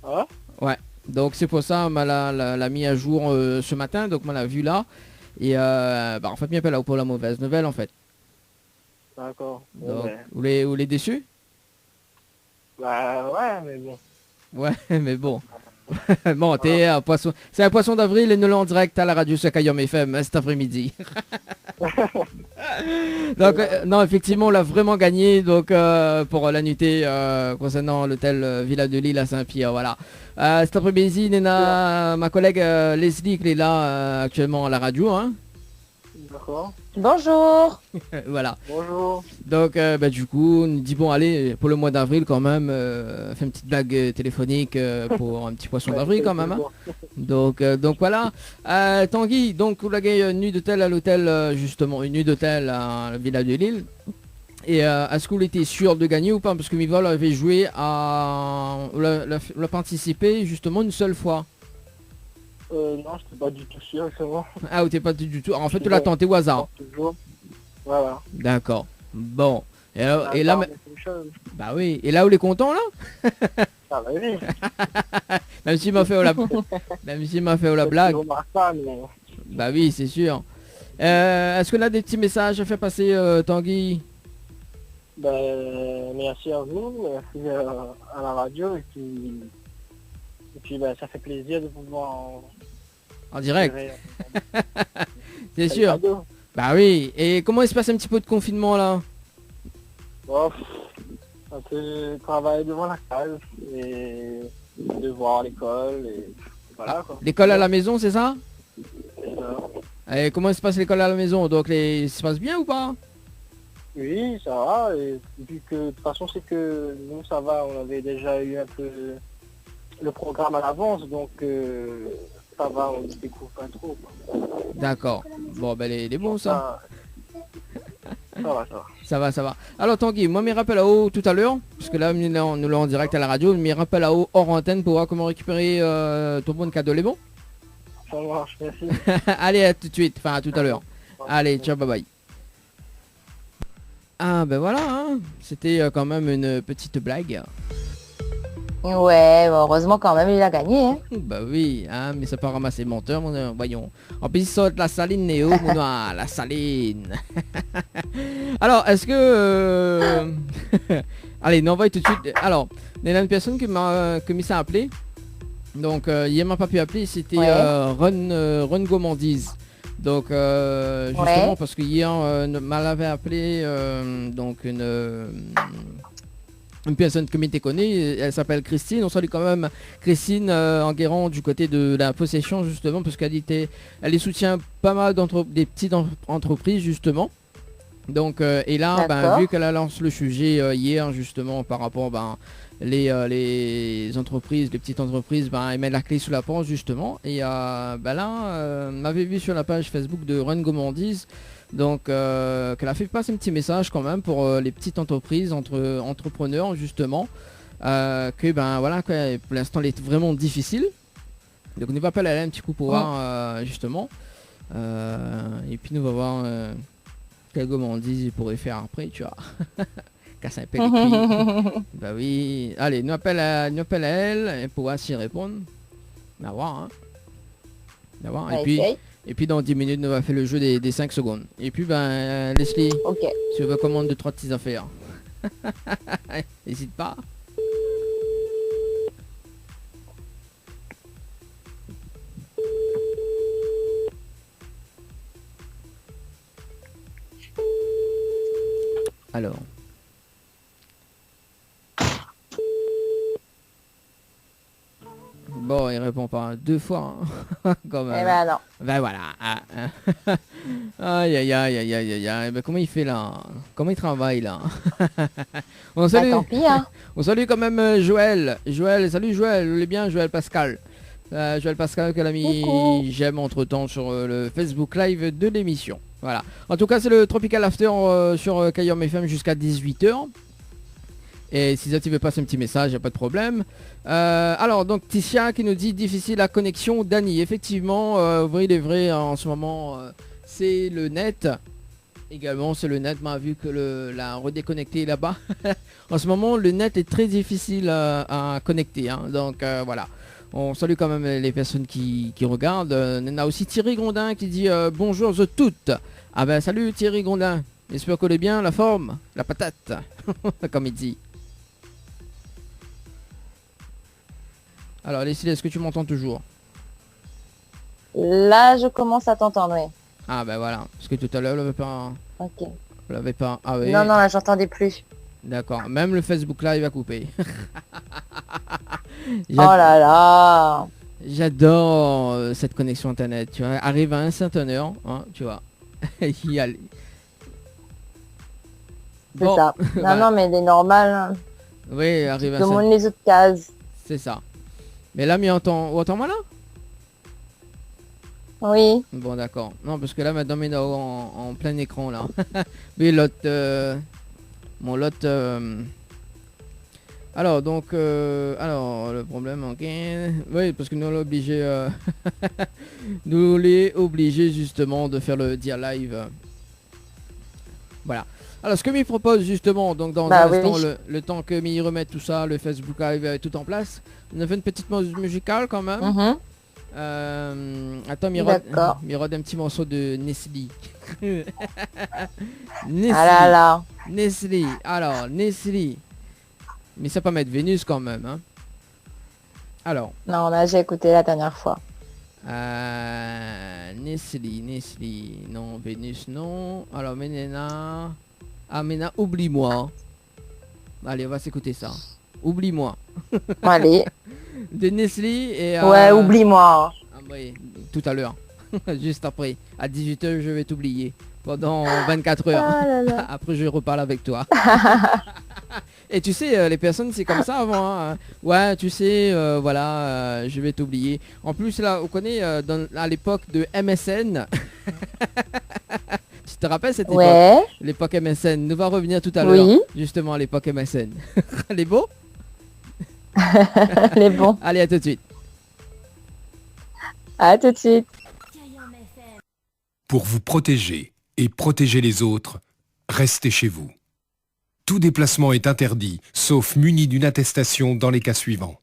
[SPEAKER 8] Ah?
[SPEAKER 3] Ouais. Donc c'est pour ça m'a l'a mis à jour ce matin, donc on l'a vu là. Et en fait bien pas là pour la mauvaise nouvelle en fait.
[SPEAKER 8] D'accord.
[SPEAKER 3] Donc,
[SPEAKER 8] Ouais.
[SPEAKER 3] vous les déçus?
[SPEAKER 8] Bah ouais, mais bon.
[SPEAKER 3] Ouais, mais bon. Bon, t'es un poisson. C'est un poisson d'avril et nous l'en direct à la radio sur Kayom FM cet après-midi. Donc, non, effectivement, on l'a vraiment gagné donc pour la nuitée concernant l'hôtel Villa de Lille à Saint-Pierre. Voilà. Cet après-midi, Nena, ma collègue Leslie qui est là actuellement à la radio. Hein.
[SPEAKER 8] D'accord.
[SPEAKER 7] Bonjour.
[SPEAKER 3] Voilà.
[SPEAKER 8] Bonjour.
[SPEAKER 3] Donc, du coup, on nous dit bon, allez, pour le mois d'avril quand même, fait une petite blague téléphonique pour un petit poisson d'avril quand même. Hein. Donc voilà. Tanguy, donc vous l'avez une nuit d'hôtel à l'hôtel, justement, une nuit d'hôtel à la Villa de Lille. Et est-ce que vous étiez sûr de gagner ou pas? Parce que Mivol avait joué à... l'a participé justement une seule fois.
[SPEAKER 8] Non, je suis pas du tout sûr, c'est bon.
[SPEAKER 3] Ah, ou t'es pas du tout... En fait, tu l'as tenté au hasard.
[SPEAKER 8] Toujours. Voilà.
[SPEAKER 3] D'accord. Bon. Et là, bah oui. Et là, où est content, là?
[SPEAKER 8] Ah bah oui.
[SPEAKER 3] Même s'il m'a fait la... Même s'il m'a fait la blague.
[SPEAKER 8] Pas, mais...
[SPEAKER 3] Bah oui, c'est sûr. Est-ce que là, des petits messages à faire passer, Tanguy?
[SPEAKER 8] Merci à vous, merci à la radio, et puis ça fait plaisir de pouvoir
[SPEAKER 3] En direct.
[SPEAKER 8] gérer,
[SPEAKER 3] C'est sûr.
[SPEAKER 8] cadeau.
[SPEAKER 3] Bah oui. Et comment il se passe un petit peu de confinement, là?
[SPEAKER 8] Bon, un peu travailler devant la case et devoir à l'école et voilà quoi.
[SPEAKER 3] L'école à la maison, c'est ça?
[SPEAKER 8] C'est ça.
[SPEAKER 3] Et comment se passe l'école à la maison? Donc, ça se passe bien ou pas?
[SPEAKER 8] Oui, ça va, et puis que de toute façon c'est que nous ça va, on avait déjà eu un peu le programme à l'avance, donc ça va, on ne découvre pas trop. Quoi.
[SPEAKER 3] D'accord. Bon, ben, il est bon, ça.
[SPEAKER 8] Ça va, ça va.
[SPEAKER 3] Ça va, ça va. Alors, Tanguy, moi, mes rappels à eau tout à l'heure, parce que là, nous l'avons en direct à la radio, mes rappels à eau hors antenne pour voir comment récupérer ton bon cadeau, les bons.
[SPEAKER 8] Ça marche, merci.
[SPEAKER 3] Allez, à tout de suite, enfin, à tout à l'heure. Allez, ciao, bye bye. Ah, ben voilà, hein. C'était quand même une petite blague.
[SPEAKER 7] Ouais, bon, heureusement quand même il a gagné. Hein.
[SPEAKER 3] Bah oui, hein, mais ça peut ramasser menteur, voyons. En plus, il sort la saline, Néo, mon noir, la saline. Alors, est-ce que... Allez, on va tout de suite. Alors, il y a une personne qui m'a appelé. Donc, hier, m'a pas pu appeler, c'était
[SPEAKER 7] Ouais.
[SPEAKER 3] Run Gomandise. Donc, justement,
[SPEAKER 7] Ouais.
[SPEAKER 3] parce que hier, m'avait appelé donc une personne que m'était connue, elle s'appelle Christine. On salue quand même Christine Enguerrand du côté de la possession, justement, parce qu'elle elle soutient pas mal des petites entreprises, justement. Donc, et là,
[SPEAKER 7] D'accord.
[SPEAKER 3] vu qu'elle a lancé le sujet hier, justement, par rapport les entreprises, les petites entreprises, elles mettent la clé sous la porte, justement. Et là, m'avait vu sur la page Facebook de Run Gomandise, donc qu'elle a fait passer un petit message quand même pour les petites entreprises, entrepreneurs, justement, que voilà, quoi, pour l'instant, elle est vraiment difficile. Donc, on va appeler à elle un petit coup pour voir, justement. Et puis, nous va voir quelle Gomandise il pourrait faire après, tu vois. Casser un peu les couilles. Bah oui. Allez, nous appelle à elle pour voir s'y répondre. On va voir, hein. On va voir.
[SPEAKER 7] Ouais,
[SPEAKER 3] Et puis,
[SPEAKER 7] essaye.
[SPEAKER 3] Et puis dans 10 minutes, nous va faire le jeu des 5 secondes. Et puis Leslie,
[SPEAKER 7] Ok.
[SPEAKER 3] si tu veux commander 2-3 petites affaires. N'hésite pas. Alors. Bon, il répond pas 2 fois. Hein. Quand même.
[SPEAKER 7] Eh ben non.
[SPEAKER 3] Ben voilà. Aïe aïe aïe aïe aïe aïe aïe. Ben comment il fait là? Comment il travaille là? On
[SPEAKER 7] Bah,
[SPEAKER 3] salue,
[SPEAKER 7] tant pis, hein.
[SPEAKER 3] on salue quand même Joël. Joël, salut Joël, vous allez bien Joël Pascal. Joël Pascal qu'elle a mis
[SPEAKER 7] Coucou.
[SPEAKER 3] j'aime entre temps sur le Facebook Live de l'émission. Voilà. En tout cas c'est le Tropical After sur Kayom FM jusqu'à 18h. Et si ça tu veux passer un petit message, y a pas de problème. Alors donc Ticia qui nous dit difficile la connexion. Dani, effectivement, vrai il est vrai en ce moment c'est le net. Également c'est le net, m'a vu que la redéconnecté là-bas. En ce moment le net est très difficile à connecter. Hein. Donc voilà. On salue quand même les personnes qui regardent. On a aussi Thierry Grondin qui dit bonjour de toutes. Ah ben salut Thierry Grondin. J'espère qu'on est bien, la forme, la patate, comme il dit. Alors Leslie, est-ce que tu m'entends toujours?
[SPEAKER 7] Là, je commence à t'entendre, oui.
[SPEAKER 3] Ah ben voilà, parce que tout à l'heure, on l'avait pas...
[SPEAKER 7] Ok.
[SPEAKER 3] On l'avait pas... Ah oui.
[SPEAKER 7] Non, non, là, j'entendais plus.
[SPEAKER 3] D'accord, même le Facebook Live a coupé.
[SPEAKER 7] Oh là là.
[SPEAKER 3] J'adore cette connexion internet, tu vois, arrive à un certain heure, hein, tu vois, y aller.
[SPEAKER 7] C'est ça. Non,
[SPEAKER 3] voilà.
[SPEAKER 7] non, mais il est normal. Hein.
[SPEAKER 3] Oui, arrive à un
[SPEAKER 7] Demande
[SPEAKER 3] certain...
[SPEAKER 7] les autres cases.
[SPEAKER 3] C'est ça. Mais là, mais entends-moi là?
[SPEAKER 7] Oui.
[SPEAKER 3] Bon, d'accord. Non, parce que là, maintenant, mais en plein écran, là. Oui, l'autre... Mon lot... Alors, donc... alors, le problème, ok... Oui, parce que nous, on est obligé... nous, on est obligé, justement, de faire le dire live. Voilà. Alors, ce que m'y propose, justement, donc dans un instant,
[SPEAKER 7] oui.
[SPEAKER 3] le temps que m'y remette tout ça, le Facebook Live est tout en place, on a fait une petite pause musicale, quand même. Attends, Mirode un petit morceau de Nestlé. Nestlé.
[SPEAKER 7] Ah là là.
[SPEAKER 3] Nestlé. Alors, Nestlé. Mais ça peut mettre Vénus quand même. Hein. Alors.
[SPEAKER 7] Non, là j'ai écouté la dernière fois.
[SPEAKER 3] Nestlé. Non, Vénus, non. Alors, Menena. Ah, Mena, oublie-moi. Allez, on va s'écouter ça. Oublie-moi.
[SPEAKER 7] Allez.
[SPEAKER 3] De Nestlé et...
[SPEAKER 7] Ouais, oublie-moi.
[SPEAKER 3] Ah oui, tout à l'heure. Juste après. À 18h, je vais t'oublier. Pendant 24 heures.
[SPEAKER 7] Ah là là.
[SPEAKER 3] Après, je reparle avec toi. Et tu sais, les personnes, c'est comme ça avant. Hein. Ouais, tu sais, voilà, je vais t'oublier. En plus, là, on connaît à l'époque de MSN. Tu te rappelles cette époque?
[SPEAKER 7] Ouais.
[SPEAKER 3] L'époque MSN. Nous va revenir tout à l'heure.
[SPEAKER 7] Oui.
[SPEAKER 3] Justement, à l'époque MSN. Elle est beau?
[SPEAKER 7] Elle est bon.
[SPEAKER 3] Allez, à tout de suite.
[SPEAKER 7] À tout de suite.
[SPEAKER 1] Pour vous protéger et protéger les autres, restez chez vous. Tout déplacement est interdit, sauf muni d'une attestation dans les cas suivants.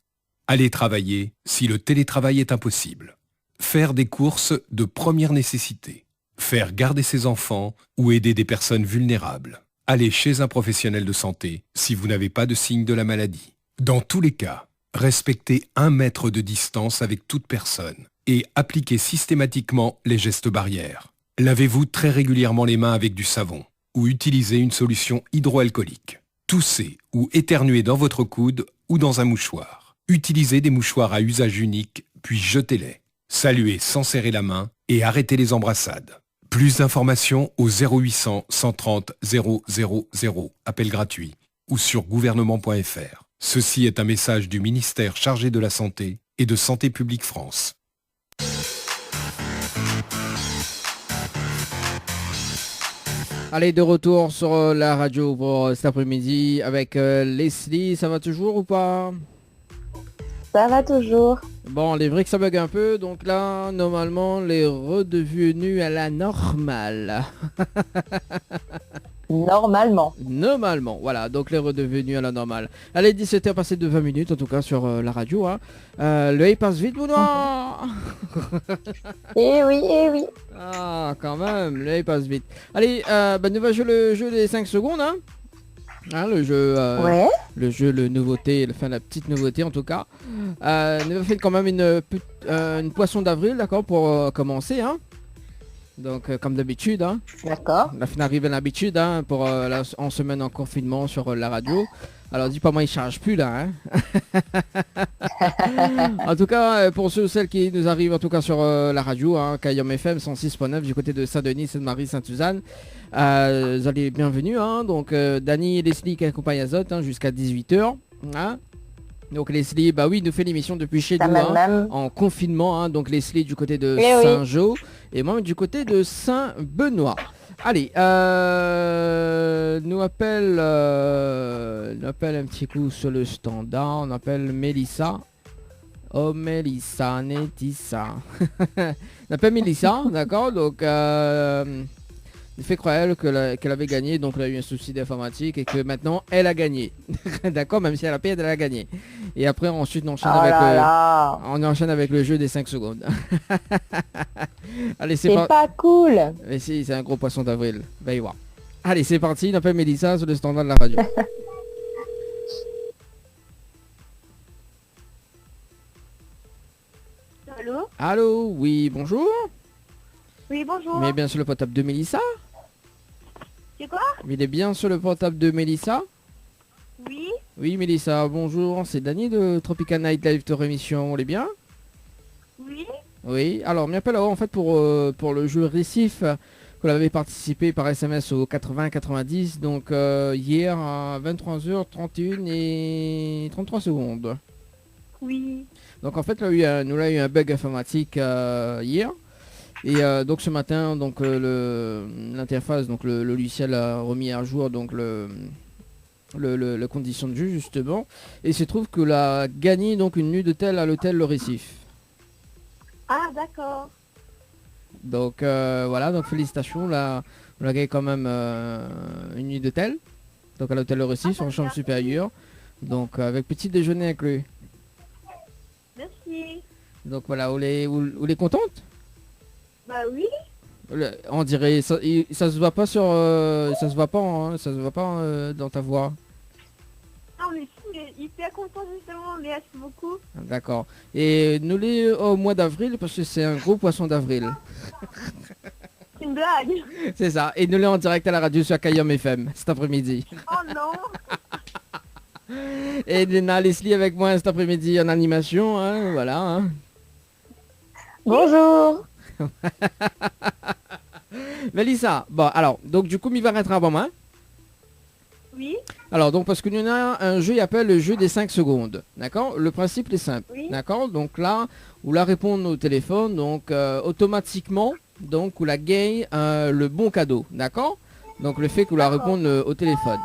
[SPEAKER 1] Aller travailler si le télétravail est impossible. Faire des courses de première nécessité. Faire garder ses enfants ou aider des personnes vulnérables. Aller chez un professionnel de santé si vous n'avez pas de signe de la maladie. Dans tous les cas, respectez 1 mètre de distance avec toute personne et appliquez systématiquement les gestes barrières. Lavez-vous très régulièrement les mains avec du savon ou utilisez une solution hydroalcoolique. Toussez ou éternuez dans votre coude ou dans un mouchoir. Utilisez des mouchoirs à usage unique, puis jetez-les. Saluez sans serrer la main et arrêtez les embrassades. Plus d'informations au 0800 130 000, appel gratuit, ou sur gouvernement.fr. Ceci est un message du ministère chargé de la Santé et de Santé publique France.
[SPEAKER 3] Allez, de retour sur la radio pour cet après-midi avec Leslie. Ça va toujours ou pas?
[SPEAKER 7] Ça va toujours.
[SPEAKER 3] Bon, il est vrai que ça bug un peu. Donc là, normalement, les redevenus à la normale. Normalement, voilà. Donc les redevenus à la normale. Allez, 17h passé de 20 minutes, en tout cas sur la radio. Hein. L'œil passe vite, Benoît.
[SPEAKER 7] Eh oui, eh oui.
[SPEAKER 3] Ah, quand même, l'œil passe vite. Allez, nous va jouer le jeu des 5 secondes. Hein. Hein, le jeu,
[SPEAKER 7] ouais.
[SPEAKER 3] Le jeu, la petite nouveauté en tout cas. Nous va faire quand même une poisson d'avril, d'accord, pour commencer. Hein. Donc comme d'habitude, hein.
[SPEAKER 7] D'accord.
[SPEAKER 3] La fin arrive à l'habitude, hein, pour en semaine en confinement sur la radio. Alors dis pas moi il charge plus là. Hein. En tout cas, pour ceux ou celles qui nous arrivent en tout cas sur la radio, hein, Kayom FM 106.9 du côté de Saint-Denis, Sainte-Marie, Sainte-Suzanne. Vous allez bienvenue. Hein, donc Dany et Leslie qui accompagnent Azot, hein, jusqu'à 18h. Hein. Donc Leslie, bah oui, nous fait l'émission depuis chez nous, hein, en confinement. Hein, donc Leslie du côté de Saint-Jean et moi du côté de Saint-Benoît. Allez, nous appelle un petit coup sur le standard. On appelle Mélissa. Oh Mélissa, Nétissa. On appelle Mélissa, d'accord. Donc il fait croire qu'elle avait gagné, donc elle a eu un souci d'informatique et que maintenant elle a gagné. D'accord, même si elle a payé, elle a gagné. Et après ensuite on enchaîne avec le jeu des 5 secondes. Allez, c'est
[SPEAKER 7] pas cool.
[SPEAKER 3] Mais si, c'est un gros poisson d'avril. Va y voir. Allez, c'est parti, on appelle Mélissa sur le standard de la radio. Allô, oui, bonjour.
[SPEAKER 6] Oui, bonjour.
[SPEAKER 3] Mais bien sur le portable de Mélissa.
[SPEAKER 6] C'est quoi?
[SPEAKER 3] Il est bien sur le portable de Mélissa.
[SPEAKER 6] Oui.
[SPEAKER 3] Oui, Mélissa, bonjour. C'est Dany de Tropical Night Live de rémission. On est bien?
[SPEAKER 6] Oui.
[SPEAKER 3] Oui. Alors, m'appelle en fait pour le jeu Récif. Qu'on avait participé par SMS au 80-90. Donc, hier à 23h31 et 33 secondes.
[SPEAKER 6] Oui.
[SPEAKER 3] Donc, en fait, nous avons eu un bug informatique hier. Et donc ce matin, donc l'interface, donc le logiciel a remis à jour donc la condition de jeu justement, et il se trouve que l'a gagné donc une nuit d'hôtel à l'hôtel Le Récif.
[SPEAKER 6] Ah, d'accord.
[SPEAKER 3] Donc voilà, donc félicitations, là on a gagné quand même une nuit d'hôtel, donc à l'hôtel Le Récif en chambre supérieure, donc avec petit déjeuner inclus.
[SPEAKER 6] Merci.
[SPEAKER 3] Donc voilà, vous les contente?
[SPEAKER 6] Bah oui.
[SPEAKER 3] On dirait ça se voit pas sur ça se voit pas hein, ça se voit pas dans ta voix.
[SPEAKER 6] Non, mais si, mais hyper content justement. Merci beaucoup.
[SPEAKER 3] D'accord. Et nous les au mois d'avril parce que c'est un gros poisson d'avril.
[SPEAKER 6] C'est une blague.
[SPEAKER 3] C'est ça. Et nous les en direct à la radio sur Kayom FM cet après-midi.
[SPEAKER 6] Oh non.
[SPEAKER 3] Et Lena Leslie avec moi cet après-midi en animation, hein, voilà. Hein.
[SPEAKER 7] Bonjour.
[SPEAKER 3] Mélissa, bon alors, donc du coup il va rentrer avant moi.
[SPEAKER 6] Oui.
[SPEAKER 3] Alors donc parce que nous avons un jeu qui appelle le jeu des 5 secondes. D'accord. Le principe est simple.
[SPEAKER 6] Oui.
[SPEAKER 3] D'accord. Donc là, vous la répondre au téléphone, donc automatiquement, donc vous la gagne le bon cadeau. D'accord. Donc le fait que vous la réponde au téléphone.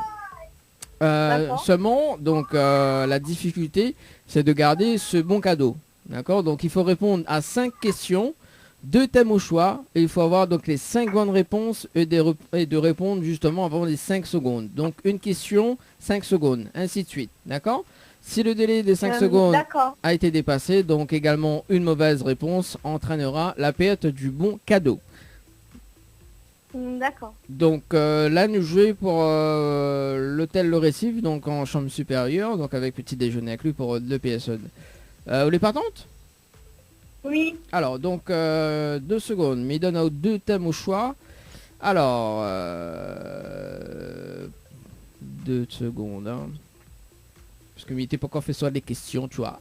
[SPEAKER 3] Seulement, donc la difficulté, c'est de garder ce bon cadeau. D'accord. Donc il faut répondre à 5 questions. 2 thèmes au choix et il faut avoir donc les 5 bonnes réponses et de répondre justement avant les 5 secondes. Donc une question, 5 secondes, ainsi de suite. D'accord. Si le délai des 5 secondes a été dépassé, donc également une mauvaise réponse entraînera la perte du bon cadeau.
[SPEAKER 6] D'accord.
[SPEAKER 3] Donc là nous jouons pour l'hôtel Le Récif, donc en chambre supérieure, donc avec petit déjeuner inclus pour le PSE. Vous les partante?
[SPEAKER 6] Oui.
[SPEAKER 3] Alors, donc, 2 secondes. Mais il donne 2 thèmes au choix. Alors, 2 secondes. Hein. Parce que il n'était pas encore fait soit des questions, tu vois.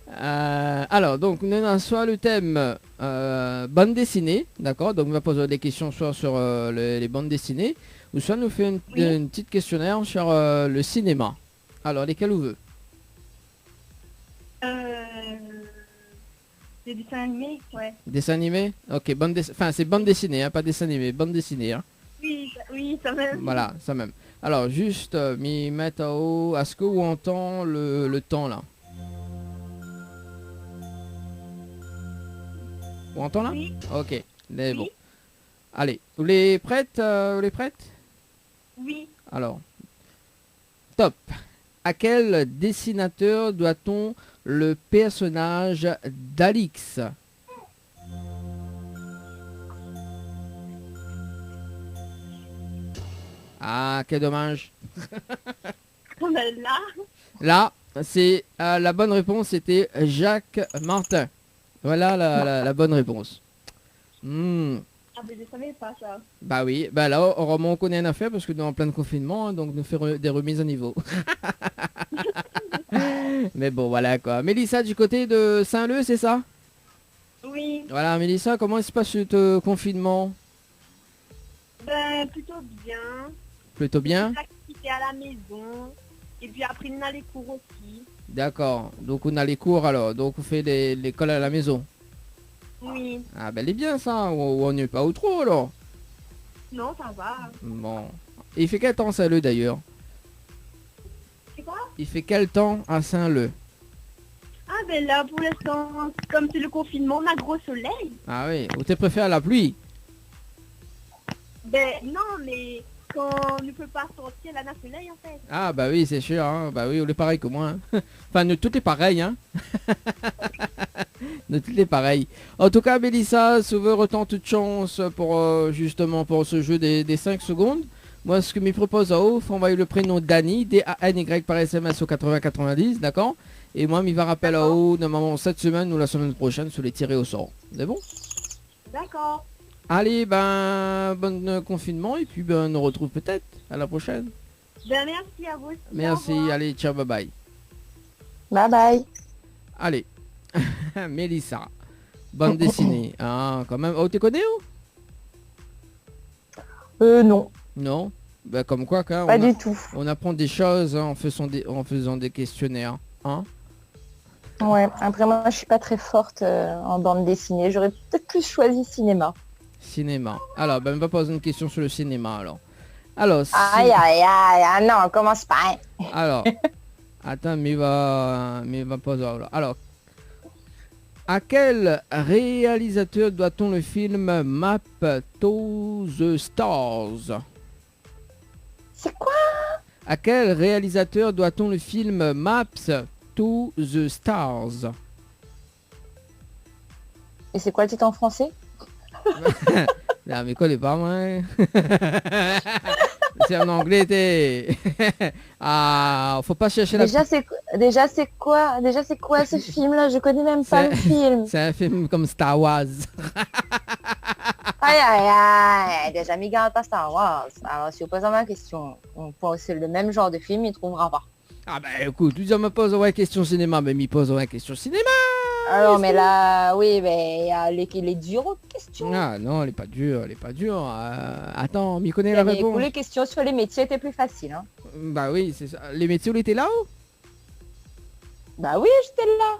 [SPEAKER 3] Alors, donc, nous avons soit le thème bande dessinée. D'accord. Donc, on va poser des questions soit sur les bandes dessinées. Ou soit nous fait une petite questionnaire sur le cinéma. Alors, lesquels vous veut?
[SPEAKER 6] Des dessins animés, ouais.
[SPEAKER 3] Dessin animé? Ok, enfin c'est bande dessinée, hein, pas dessin animé, bande dessinée. Hein.
[SPEAKER 6] Oui, ça même.
[SPEAKER 3] Voilà, ça même. Alors, juste, m'y mettre à haut. Est-ce que vous entend le temps là? Vous entend là?
[SPEAKER 6] Oui.
[SPEAKER 3] Ok, mais bon.
[SPEAKER 6] Oui.
[SPEAKER 3] Allez, vous les prêtes?
[SPEAKER 6] Oui.
[SPEAKER 3] Alors, top. À quel dessinateur doit-on le personnage d'Alix? Ah, quel dommage.
[SPEAKER 6] On est là.
[SPEAKER 3] Là, c'est la bonne réponse, c'était Jacques Martin. Voilà la bonne réponse.
[SPEAKER 6] Ah, mais je savais pas ça.
[SPEAKER 3] Bah oui, bah là, on connaît une affaire parce que nous en plein de confinement, hein, donc nous faisons des remises à niveau. Mais bon, voilà quoi. Mélissa, du côté de Saint-Leu, c'est ça?
[SPEAKER 6] Oui.
[SPEAKER 3] Voilà, Mélissa, comment se passe ce confinement?
[SPEAKER 6] Ben, plutôt bien.
[SPEAKER 3] Plutôt bien?
[SPEAKER 6] Des activités à la maison. Et puis après, on a les cours aussi.
[SPEAKER 3] D'accord, donc on a les cours alors, donc on fait l'école à la maison.
[SPEAKER 6] Oui.
[SPEAKER 3] Ah ben, elle est bien ça, ou on n'est pas ou trop alors.
[SPEAKER 6] Non, ça va.
[SPEAKER 3] Bon. Et il fait quel temps Saint-Leu d'ailleurs?
[SPEAKER 6] C'est quoi?
[SPEAKER 3] Il fait quel temps à Saint-Leu?
[SPEAKER 6] Ah ben là, pour l'instant, comme c'est le confinement, on a gros soleil.
[SPEAKER 3] Ah oui, ou tu préfères la pluie?
[SPEAKER 6] Ben non, mais quand on ne peut pas sortir, là, on a soleil en fait.
[SPEAKER 3] Ah bah oui, c'est sûr, hein. Bah oui, on est pareil que moi. Hein. Enfin, nous tous est pareil, hein. Nous tous est pareil. En tout cas, Mélissa, si vous voulez autant toute chance pour justement pour ce jeu des 5 secondes. Moi, ce que me propose en haut, faut envoyer le prénom Dany, D-A-N-Y par SMS au 8090, d'accord? Et moi, m'y va rappel en haut, normalement cette semaine ou la semaine prochaine, sur les tirés au sort. C'est bon?
[SPEAKER 6] D'accord.
[SPEAKER 3] Allez, ben, bon confinement, et puis ben, on nous retrouve peut-être à la prochaine.
[SPEAKER 6] Ben merci à vous aussi.
[SPEAKER 3] Merci,
[SPEAKER 6] Au revoir.
[SPEAKER 3] allez, ciao, bye bye.
[SPEAKER 7] Bye bye.
[SPEAKER 3] Allez, Mélissa, bande dessinée, ah, quand même. Oh, tu connais ou?
[SPEAKER 7] Non,
[SPEAKER 3] Non? Ben, comme quoi, quand
[SPEAKER 7] pas du tout.
[SPEAKER 3] on apprend des choses hein, en faisant des questionnaires, hein?
[SPEAKER 7] Ouais, après moi, je suis pas très forte en bande dessinée. J'aurais peut-être plus choisi cinéma.
[SPEAKER 3] Cinéma. Alors, ben, on va poser une question sur le cinéma, alors. Alors,
[SPEAKER 7] Aïe, aïe, aïe, ah non, on commence pas.
[SPEAKER 3] alors, attends, mais va poser, alors, à quel réalisateur doit-on le film Map to the Stars?
[SPEAKER 7] C'est quoi?
[SPEAKER 3] À quel réalisateur doit-on le film Maps to the Stars?
[SPEAKER 7] Et c'est quoi le titre en français?
[SPEAKER 3] Non mais connais pas moi. C'est en anglais t'es. Ah, faut pas chercher la...
[SPEAKER 7] Déjà c'est quoi ce film là? Je connais même pas le film.
[SPEAKER 3] C'est un film comme Star Wars.
[SPEAKER 7] Aïe aïe aïe, déjà Miguel pas Star Wars. Alors si vous posez ma question, c'est le même genre de film, il trouvera pas.
[SPEAKER 3] Ah bah écoute, tu me poses ouais question cinéma, mais m'y pose ouais question cinéma.
[SPEAKER 7] Alors mais là, oui, mais les dures questions.
[SPEAKER 3] Ah non, elle est pas dure, attends, m'y connais la réponse.
[SPEAKER 7] Les questions sur les métiers étaient plus faciles. Hein.
[SPEAKER 3] Bah oui, c'est ça. Les métiers, étaient là ou?
[SPEAKER 7] Bah oui, j'étais là.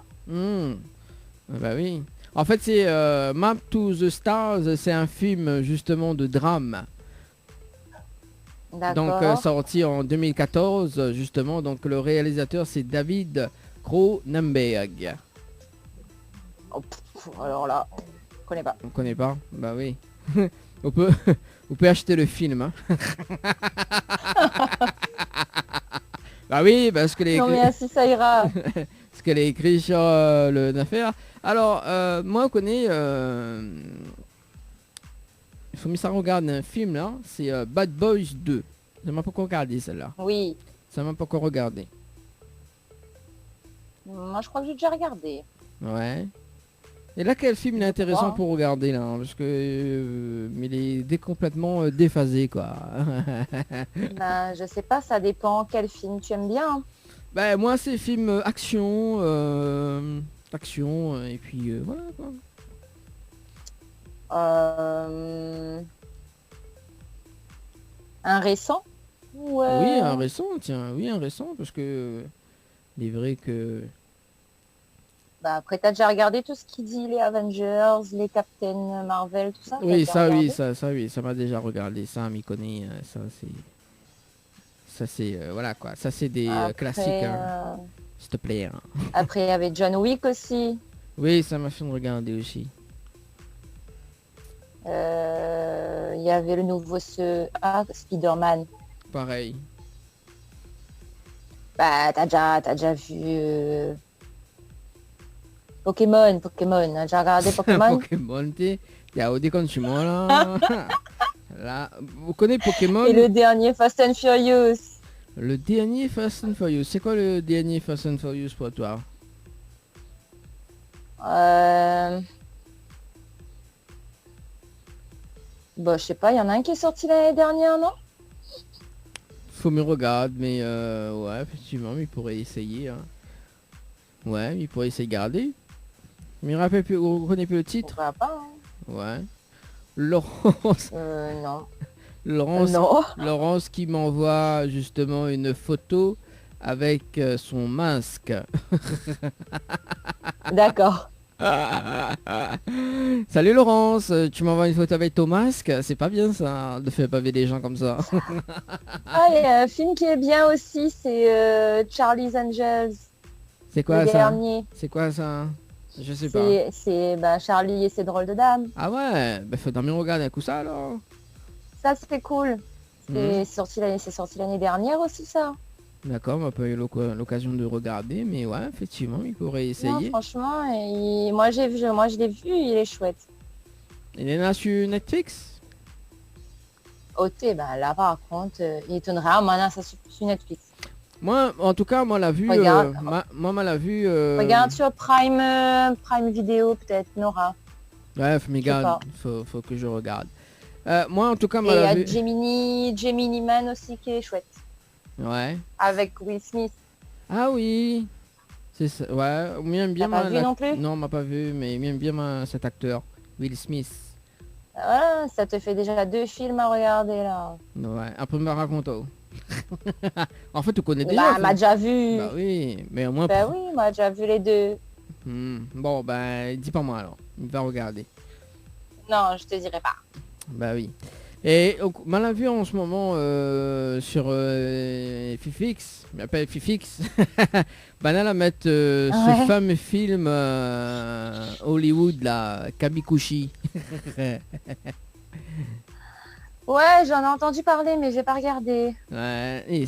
[SPEAKER 3] Bah oui. En fait, c'est Map to the Stars, c'est un film justement de drame.
[SPEAKER 7] D'accord.
[SPEAKER 3] Donc sorti en 2014 justement. Donc le réalisateur c'est David Cronenberg.
[SPEAKER 7] Oh, alors là, je connais pas.
[SPEAKER 3] On connaît pas? Bah oui. on peut acheter le film. Hein. Bah oui, parce que les...
[SPEAKER 7] Non mais ainsi ça ira.
[SPEAKER 3] ce qu'elle a écrit sur l'affaire. Alors, moi, on connaît... il faut que ça regarde un film, là. C'est Bad Boys 2. Ça m'a pas encore regardé, celle-là.
[SPEAKER 7] Oui.
[SPEAKER 3] Ça m'a pas encore regardé.
[SPEAKER 7] Moi, je crois que j'ai déjà regardé.
[SPEAKER 3] Ouais. Et là, quel film est intéressant
[SPEAKER 7] Wow.
[SPEAKER 3] pour regarder, là? Parce que... mais il est complètement déphasé, quoi.
[SPEAKER 7] Ben, je sais pas, ça dépend quel film tu aimes bien.
[SPEAKER 3] Ben, moi, c'est film action... action, et puis voilà, quoi.
[SPEAKER 7] Un récent? Ouais.
[SPEAKER 3] Oui, un récent, tiens. Oui, un récent, parce que... il est vrai que...
[SPEAKER 7] Bah après, t'as déjà regardé tout ce qui dit les Avengers, les Captain Marvel, tout ça? T'as
[SPEAKER 3] Oui,
[SPEAKER 7] déjà
[SPEAKER 3] ça,
[SPEAKER 7] regardé?
[SPEAKER 3] oui, ça, oui, ça m'a déjà regardé. Ça, m'y connaît. Ça, c'est... voilà, quoi. Ça, c'est des
[SPEAKER 7] Après,
[SPEAKER 3] classiques, hein. S'il te plaît. Hein.
[SPEAKER 7] Après, il y avait John Wick aussi.
[SPEAKER 3] Oui, ça m'a fait regarder aussi.
[SPEAKER 7] Il y avait le nouveau Spider-Man.
[SPEAKER 3] Pareil.
[SPEAKER 7] Bah, t'as déjà vu Pokémon, hein, j'ai regardé Pokémon.
[SPEAKER 3] Pokémon, il y a des consumables, là. Là, vous connaissez Pokémon?
[SPEAKER 7] Et le dernier Fast and Furious.
[SPEAKER 3] Le dernier Fast and Furious. C'est quoi le dernier Fast and Furious pour toi?
[SPEAKER 7] Bon, je sais pas, il y en a un qui est sorti l'année dernière, non?
[SPEAKER 3] Faut me regarder, mais ouais, effectivement, il pourrait essayer. Hein. Ouais, il pourrait essayer de garder. Mais rappelle plus, vous connaissez plus le titre?
[SPEAKER 7] Pourquoi pas, hein.
[SPEAKER 3] Ouais. Laurence.
[SPEAKER 7] Non.
[SPEAKER 3] Laurence,
[SPEAKER 7] Non.
[SPEAKER 3] Laurence qui m'envoie justement une photo avec son masque.
[SPEAKER 7] D'accord.
[SPEAKER 3] Salut Laurence, tu m'envoies une photo avec ton masque? C'est pas bien ça, de faire baver des gens comme ça.
[SPEAKER 7] Ah, il y a un film qui est bien aussi, c'est Charlie's Angels.
[SPEAKER 3] C'est quoi
[SPEAKER 7] Le
[SPEAKER 3] ça?
[SPEAKER 7] dernier.
[SPEAKER 3] C'est quoi ça? Je sais pas.
[SPEAKER 7] C'est Charlie et ses drôles de dames.
[SPEAKER 3] Ah ouais, bah faut dormir regarder un coup ça alors.
[SPEAKER 7] Ça, c'était cool.
[SPEAKER 3] Mhm.
[SPEAKER 7] C'est sorti l'année dernière aussi, ça.
[SPEAKER 3] D'accord, on n'a pas eu l'occasion de regarder, mais ouais, effectivement, il pourrait
[SPEAKER 7] Non,
[SPEAKER 3] essayer.
[SPEAKER 7] franchement, moi je l'ai vu, il est chouette.
[SPEAKER 3] Il est là sur Netflix?
[SPEAKER 7] OT, ben là par contre, il tournera maintenant ça sur Netflix.
[SPEAKER 3] Moi, en tout cas, moi la vue,
[SPEAKER 7] Regarde.
[SPEAKER 3] moi la vue.
[SPEAKER 7] Regarde sur Prime Vidéo peut-être, Nora.
[SPEAKER 3] Ouais, mais
[SPEAKER 7] sais pas.
[SPEAKER 3] regarde, faut que je regarde. Moi, en tout cas,
[SPEAKER 7] Et
[SPEAKER 3] moi
[SPEAKER 7] il y
[SPEAKER 3] la
[SPEAKER 7] a
[SPEAKER 3] vue.
[SPEAKER 7] Gemini Man aussi qui est chouette.
[SPEAKER 3] Ouais.
[SPEAKER 7] Avec Will Smith.
[SPEAKER 3] Ah oui. C'est ça. Ouais. M'aime bien.
[SPEAKER 7] T'as pas vu non plus?
[SPEAKER 3] Non, m'a pas vu, mais m'aime bien cet acteur, Will Smith.
[SPEAKER 7] Ah, ça te fait déjà 2 films à regarder là.
[SPEAKER 3] Ouais. Après, me raconte. En fait, tu connais déjà.
[SPEAKER 7] Bah, m'a déjà vu.
[SPEAKER 3] Bah oui, mais au moins.
[SPEAKER 7] Bah oui, m'a déjà vu les 2.
[SPEAKER 3] Bon, ben, dis pas moi alors. Il va regarder.
[SPEAKER 7] Non, je te dirai pas.
[SPEAKER 3] Bah oui. Et mal a vu en ce moment sur Fifix, je m'appelle Fifix. Bah là, mettre ce
[SPEAKER 7] Ouais.
[SPEAKER 3] fameux film Hollywood là, Kabikushi.
[SPEAKER 7] Ouais, j'en ai entendu parler, mais j'ai pas regardé.
[SPEAKER 3] Ouais, et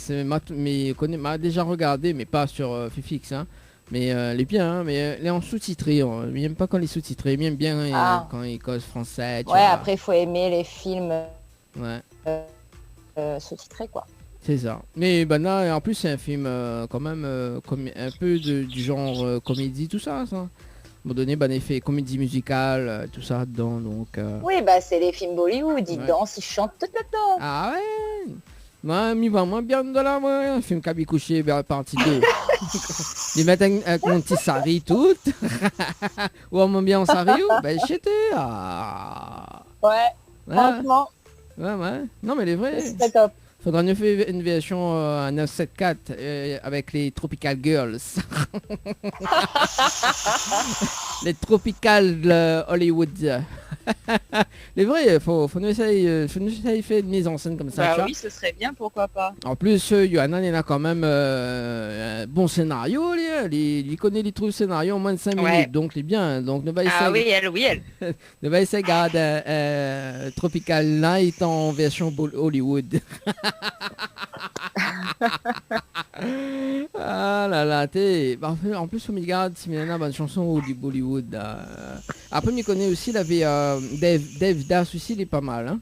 [SPEAKER 3] mais m'a déjà regardé, mais pas sur Fifix, hein. Mais elle est bien, hein, mais elle est en sous-titré. Il n'aime pas quand il est sous-titré, il aime bien quand il cause français. Tu
[SPEAKER 7] Ouais,
[SPEAKER 3] vois.
[SPEAKER 7] après, il faut aimer les films
[SPEAKER 3] Ouais.
[SPEAKER 7] sous-titrés, quoi.
[SPEAKER 3] C'est ça. Mais ben là, en plus, c'est un film quand même un peu du genre comédie, tout ça. À un moment donné, ben, il fait comédie musicale, tout ça dedans. Donc,
[SPEAKER 7] Oui, bah c'est les films Bollywood, ils
[SPEAKER 3] Ouais.
[SPEAKER 7] dansent, ils chantent tout là-dedans.
[SPEAKER 3] ah ouais. Moi, m'y va moins bien de là, moi. Un film Kabikushi, partie 2. Ils mettent avec mon petit sari tout. Ou en mon bien en sari, ben j'étais. Ah.
[SPEAKER 7] Ouais,
[SPEAKER 3] Ouais,
[SPEAKER 7] franchement,
[SPEAKER 3] ouais. Non, mais les vrais.
[SPEAKER 7] c'est top.
[SPEAKER 3] Faudra nous faire une version à 974 avec les Tropical Girls. Les Tropical Hollywood. Les vrais, faut nous essayer de faire une mise en scène comme ça. tu vois.
[SPEAKER 7] ce serait bien, pourquoi pas.
[SPEAKER 3] En plus, Johanna, il a quand même un bon scénario. Il connaît les trucs scénarios en moins de 5
[SPEAKER 7] Ouais.
[SPEAKER 3] minutes. Donc, il est bien. Donc, ne va essayer.
[SPEAKER 7] elle.
[SPEAKER 3] Ne va essayer de garder Tropical Night en version Hollywood. Ah là là, en plus, on me garde si il bonne chanson au Bollywood. Après, on connaît aussi, il avait Dave Das aussi, il est pas mal. Hein.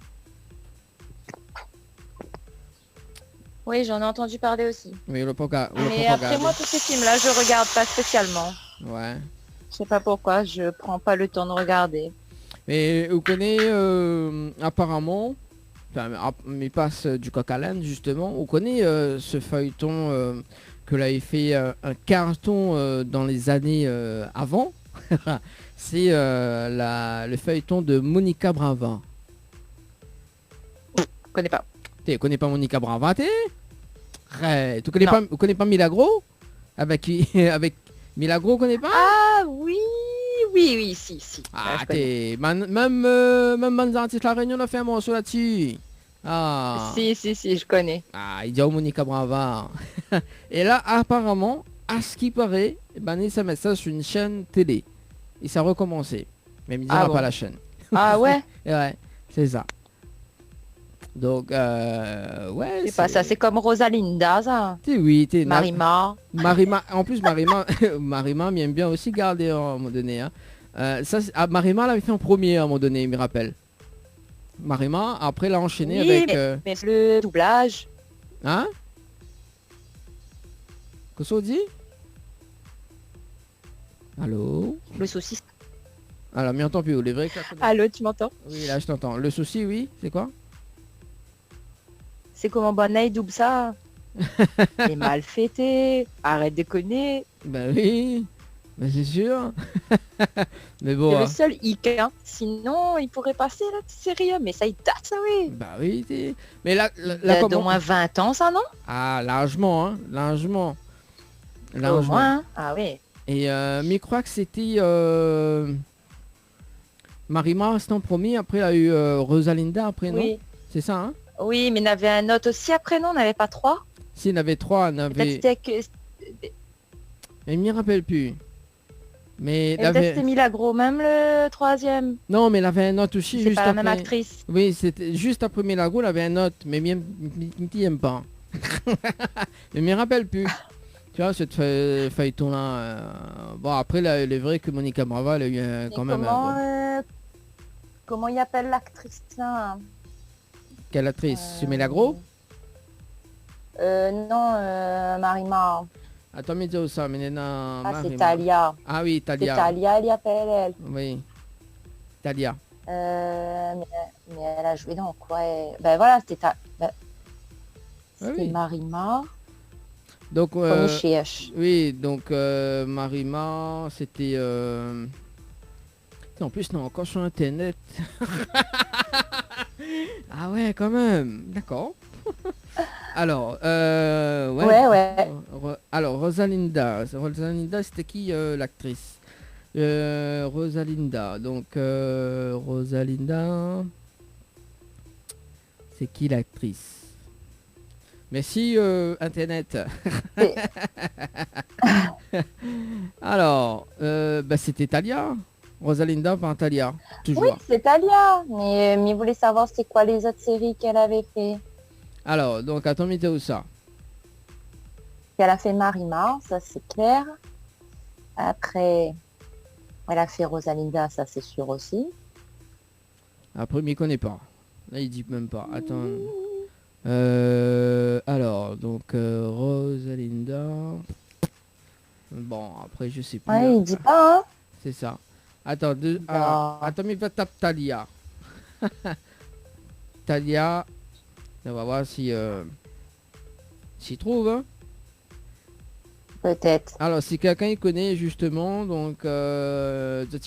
[SPEAKER 7] Oui, j'en ai entendu parler aussi.
[SPEAKER 3] Mais on l'a pas
[SPEAKER 7] Mais après, moi, tous ces films-là, je regarde pas spécialement.
[SPEAKER 3] Ouais.
[SPEAKER 7] Je sais pas pourquoi, je prends pas le temps de regarder.
[SPEAKER 3] Mais on connaît apparemment, mais passe du coq à l'âne justement, on connaît ce feuilleton que l'avait fait un carton dans les années avant. C'est le feuilleton de Monica Brava.
[SPEAKER 7] Je connais pas.
[SPEAKER 3] Tu connais pas Monica Brava, tu connais
[SPEAKER 7] Non.
[SPEAKER 3] pas, vous connaissez pas Milagro avec Milagro, connais pas?
[SPEAKER 7] Ah oui, si.
[SPEAKER 3] Ah,
[SPEAKER 7] je connais.
[SPEAKER 3] même Manzantis La Réunion a fait un morceau là-dessus. Ah.
[SPEAKER 7] Si, je connais.
[SPEAKER 3] Ah, il dit Monica Brava. Et là, apparemment, à ce qui paraît, ça met ça sur une chaîne télé. Et ça a recommencé. Mais il me dira
[SPEAKER 7] Ah bon.
[SPEAKER 3] pas la chaîne.
[SPEAKER 7] Ah ouais.
[SPEAKER 3] Et ouais, c'est ça. Donc, ouais.
[SPEAKER 7] C'est pas ça, c'est comme Rosalinda, ça.
[SPEAKER 3] Oui,
[SPEAKER 7] Marima.
[SPEAKER 3] Marima, en plus, Marima m'aime bien aussi garder à un moment donné. Hein. Marima l'avait fait en premier à un moment donné, il me rappelle. Marima, après, l'a enchaîné
[SPEAKER 7] Oui,
[SPEAKER 3] avec...
[SPEAKER 7] mais le doublage.
[SPEAKER 3] Hein? Qu'est-ce qu'on dit? Allô?
[SPEAKER 7] Le souci.
[SPEAKER 3] Alors, mais entends plus, les vrais...
[SPEAKER 7] Allô, tu m'entends?
[SPEAKER 3] Oui, là, je t'entends. Le souci, oui, c'est quoi?
[SPEAKER 7] C'est comment Bonnet double ça. Les mal fêtés. Arrête de déconner.
[SPEAKER 3] Ben oui, ben c'est sûr. Mais
[SPEAKER 7] C'est
[SPEAKER 3] bon...
[SPEAKER 7] le seul hic, hein. Sinon, il pourrait passer la série. Mais ça, il date, ça, oui.
[SPEAKER 3] Bah oui, mais là
[SPEAKER 7] Il y a d'au moins 20 ans, ça, non?
[SPEAKER 3] Ah, largement, hein, largement.
[SPEAKER 7] Au moins, hein. Ah oui.
[SPEAKER 3] Et mais je crois que c'était Marima, c'était en premier, après il y a eu Rosalinda après, non?
[SPEAKER 7] Oui.
[SPEAKER 3] C'est ça, hein?
[SPEAKER 7] Oui, mais il y en avait un autre aussi après, non? On n'avait pas 3?
[SPEAKER 3] S'il y en avait 3, on
[SPEAKER 7] Peut-être
[SPEAKER 3] avait...
[SPEAKER 7] c'était que...
[SPEAKER 3] Je m'y rappelle plus. Mais il
[SPEAKER 7] Peut-être
[SPEAKER 3] avait...
[SPEAKER 7] c'était Milagro, même le 3e.
[SPEAKER 3] Non, mais il avait un autre aussi,
[SPEAKER 7] C'est
[SPEAKER 3] juste
[SPEAKER 7] pas la
[SPEAKER 3] après...
[SPEAKER 7] même actrice.
[SPEAKER 3] Oui, c'était juste après Milagro, il avait un autre, mais il n'aime pas. Mais je m'y rappelle plus. Tu vois, cette feuilleton-là... Bon, après, là, il est vrai que Monica Brava, elle a eu quand même...
[SPEAKER 7] Comment il appelle l'actrice là?
[SPEAKER 3] Quelle actrice? C'est Milagro?
[SPEAKER 7] Non, Marimar.
[SPEAKER 3] Attends, mais dis ça, mais non,
[SPEAKER 7] Ah, c'est
[SPEAKER 3] Marie-
[SPEAKER 7] Talia.
[SPEAKER 3] Ah oui,
[SPEAKER 7] C'est
[SPEAKER 3] Talia.
[SPEAKER 7] Talia, elle appelle elle.
[SPEAKER 3] Oui. Talia.
[SPEAKER 7] Mais elle a joué dans quoi Ben voilà, c'était
[SPEAKER 3] oui.
[SPEAKER 7] Marimar.
[SPEAKER 3] Donc,
[SPEAKER 7] Comme chez H.
[SPEAKER 3] oui, donc Marima, c'était... En plus, non, encore sur Internet. Ah ouais, quand même. D'accord. Alors,
[SPEAKER 7] Ouais.
[SPEAKER 3] Alors, Rosalinda. Rosalinda, c'était qui l'actrice? Rosalinda. Donc, Rosalinda... C'est qui l'actrice? Merci Internet. Alors, c'était Talia. Rosalinda par Talia. Toujours.
[SPEAKER 7] Oui, c'est Talia. Mais vous voulez savoir c'est quoi les autres séries qu'elle avait fait?
[SPEAKER 3] Alors, donc attends, mais t'es où ça?
[SPEAKER 7] Elle a fait Marimar, ça c'est clair. Après, elle a fait Rosalinda, ça c'est sûr aussi.
[SPEAKER 3] Après, il m'y connaît pas. Là, il dit même pas. Attends. Alors, donc Rosalinda. Bon, après, je sais plus.
[SPEAKER 7] Ouais, il dit pas, hein?
[SPEAKER 3] C'est ça. Attends, attends, mais va taper Talia. Talia. On va voir si s'il trouve. Hein.
[SPEAKER 7] Peut-être.
[SPEAKER 3] Alors, si quelqu'un y connaît justement, donc tu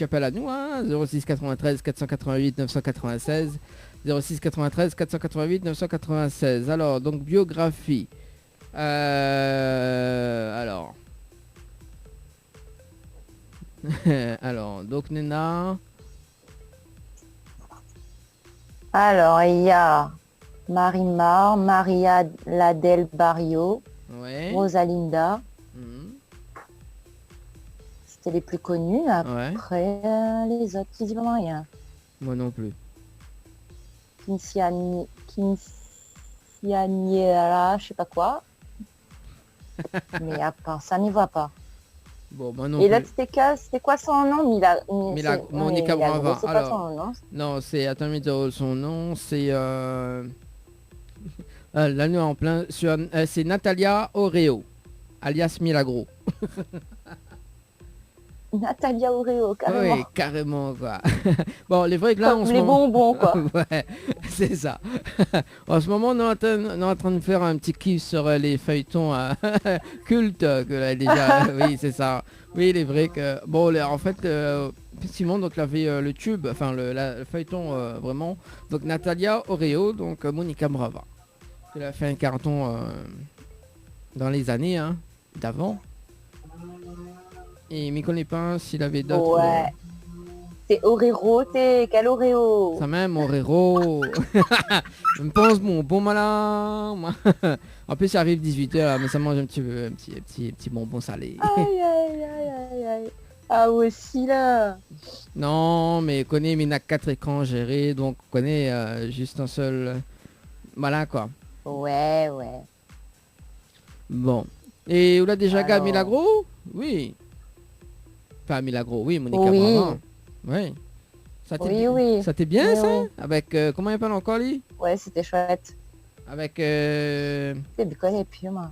[SPEAKER 3] appelles à nous, hein, 06 93 488 996. 06 93 488 996. Alors, donc biographie. Alors. Alors, donc Nena.
[SPEAKER 7] Alors, il y a Marimar, Maria Ladel Barrio,
[SPEAKER 3] Ouais.
[SPEAKER 7] Rosalinda.
[SPEAKER 3] Mhm.
[SPEAKER 7] C'était les plus connus.
[SPEAKER 3] Ouais.
[SPEAKER 7] Après, les autres, ils disent vraiment rien.
[SPEAKER 3] Moi non plus.
[SPEAKER 7] Kinsaniera, je sais pas quoi. Mais à part ça, n'y va pas.
[SPEAKER 3] Bon, moi non
[SPEAKER 7] Et
[SPEAKER 3] plus.
[SPEAKER 7] l'autre, c'était quoi son nom?
[SPEAKER 3] Monica Brava.
[SPEAKER 7] C'est pas
[SPEAKER 3] Alors,
[SPEAKER 7] son nom.
[SPEAKER 3] non, c'est attends, mais son nom, c'est la nuit en plein sur c'est Natalia Oreo, alias Milagro.
[SPEAKER 7] Natalia Oreo, carrément.
[SPEAKER 3] Oui, carrément quoi. Bon, les vrais que là,
[SPEAKER 7] Comme
[SPEAKER 3] en ce
[SPEAKER 7] les
[SPEAKER 3] moment...
[SPEAKER 7] bonbons, quoi.
[SPEAKER 3] Ouais, c'est ça. En ce moment, on est en train de faire un petit kiff sur les feuilletons cultes que là, déjà. Oui, c'est ça. Oui, il est vrai que bon, en fait, effectivement, donc il avait le tube, enfin le feuilleton vraiment. Donc Natalia Oreo, donc Monica Brava. Elle a fait un carton dans les années d'avant. Et il m'y connaît pas s'il avait d'autres.
[SPEAKER 7] Ouais. C'est Oreo, quel Oreo?
[SPEAKER 3] Ça même, Orero. Je me pense bon malin. En plus, il arrive 18h, mais ça mange un petit bonbon salé.
[SPEAKER 7] Aïe. Ah aussi là.
[SPEAKER 3] Non, mais connaît, mais il n'a 4 écrans gérés, donc connaît juste un seul. Voilà quoi.
[SPEAKER 7] Ouais.
[SPEAKER 3] Bon. Et où l'a déjà gagné
[SPEAKER 7] Alors.
[SPEAKER 3] Milagro? Oui. Enfin, Milagro, oui, Monica
[SPEAKER 7] Oui.
[SPEAKER 3] Brava. Oui. Ça t'est
[SPEAKER 7] Oui.
[SPEAKER 3] Ça t'est bien
[SPEAKER 7] Oui,
[SPEAKER 3] ça?
[SPEAKER 7] oui.
[SPEAKER 3] Avec, comment il appelle encore lui?
[SPEAKER 7] Ouais, c'était chouette.
[SPEAKER 3] Avec
[SPEAKER 7] C'est du connais plus, moi.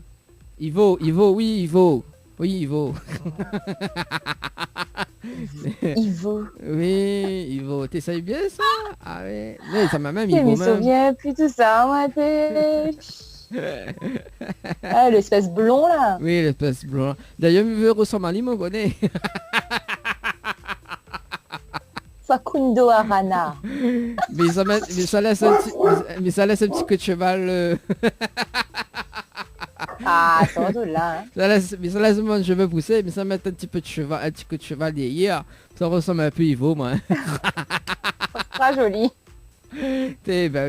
[SPEAKER 3] Ivo. Oui, Ivo.
[SPEAKER 7] Ivo.
[SPEAKER 3] Oui, Ivo. T'essayes bien ça? Ah ouais. Mais ça m'a même
[SPEAKER 7] Je
[SPEAKER 3] Ivo
[SPEAKER 7] me
[SPEAKER 3] même.
[SPEAKER 7] souviens plus tout ça, moi, Ah, l'espèce blond, là.
[SPEAKER 3] Oui, l'espèce blanc. D'ailleurs, il veut ressembler à lui, on connaît.
[SPEAKER 7] Facundo Arana.
[SPEAKER 3] mais ça laisse un petit queue de cheval.
[SPEAKER 7] Ah, sans doute, là. Hein.
[SPEAKER 3] Ça laisse mon cheveu pousser, mais ça met un petit peu de cheval, un petit queue de cheval derrière. Ça ressemble un peu à Ivo, moi.
[SPEAKER 7] Pas joli.
[SPEAKER 3] Bah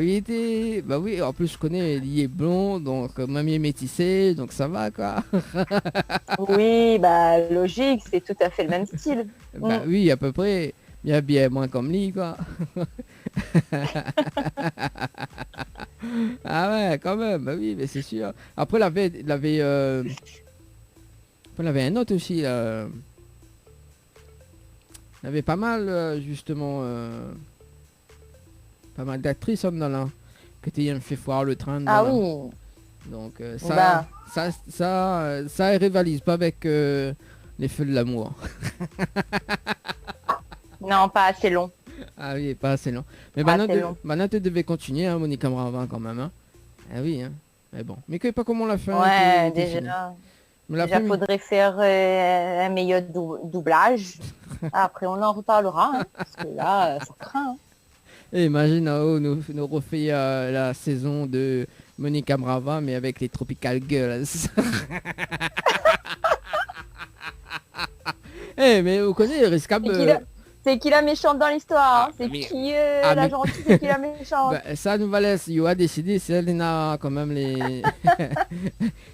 [SPEAKER 3] oui, en plus je connais, il est blond, donc même il est métissé, donc ça va quoi.
[SPEAKER 7] Oui, bah, logique, c'est tout à fait le même style.
[SPEAKER 3] Bah oui, à peu près. Il y a bien moins comme lui quoi. Ah ouais, quand même, bah oui, mais c'est sûr. Après, il avait un autre aussi. Il avait pas mal, justement, pas mal d'actrices en là. que tu aies fait foire le train.
[SPEAKER 7] Ah
[SPEAKER 3] voilà.
[SPEAKER 7] oui.
[SPEAKER 3] Donc
[SPEAKER 7] Ben.
[SPEAKER 3] ça rivalise pas avec les feux de l'amour.
[SPEAKER 7] Non, pas assez long.
[SPEAKER 3] Ah oui, pas assez long. Mais
[SPEAKER 7] Pas
[SPEAKER 3] maintenant,
[SPEAKER 7] assez long.
[SPEAKER 3] maintenant tu devais continuer, hein, Monica Bravin quand même. Hein. Ah oui, hein. Mais bon. Mais que pas comment on l'a fait.
[SPEAKER 7] Ouais,
[SPEAKER 3] t'es fini.
[SPEAKER 7] déjà.
[SPEAKER 3] Mais la
[SPEAKER 7] Déjà,
[SPEAKER 3] première-
[SPEAKER 7] faudrait faire un meilleur doublage. Après, on en reparlera. Hein, parce que là, ça craint. Hein.
[SPEAKER 3] Et imagine, nous refait la saison de Monica Brava, mais avec les Tropical Girls. Eh, mais vous connaissez Riscab
[SPEAKER 7] C'est qui la méchante dans l'histoire? Hein, c'est
[SPEAKER 3] mais-
[SPEAKER 7] qui
[SPEAKER 3] ah,
[SPEAKER 7] la
[SPEAKER 3] mais-
[SPEAKER 7] gentille? C'est qui la méchante?
[SPEAKER 3] bah, ça nous va laisser. Yo a décidé, c'est elle a quand même les.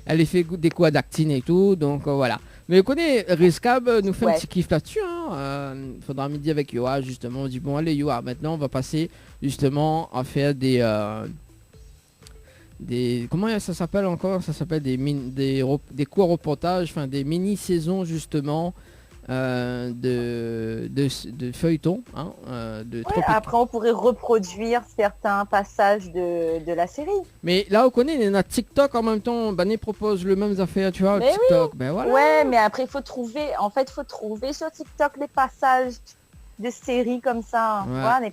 [SPEAKER 3] Elle a fait des coups d'actine et tout, donc voilà. Mais vous connaissez, Riscab nous fait un
[SPEAKER 7] Ouais.
[SPEAKER 3] petit kiff là-dessus. Hein. Faudra midi avec Yoa justement. On dit bon allez Yoa, maintenant on va passer justement à faire des comment ça s'appelle encore? Ça s'appelle des courts reportages, enfin des mini-saisons justement de feuilletons, hein, de
[SPEAKER 7] Ouais,
[SPEAKER 3] Tropic.
[SPEAKER 7] après, on pourrait reproduire certains passages de la série.
[SPEAKER 3] Mais là on connaît, il y en a TikTok en même temps, Bané propose le même affaire, tu vois,
[SPEAKER 7] Mais
[SPEAKER 3] TikTok, ben voilà.
[SPEAKER 7] Ouais, mais après, faut trouver sur TikTok les passages de séries comme ça.
[SPEAKER 3] Ouais.
[SPEAKER 7] Ouais, n'est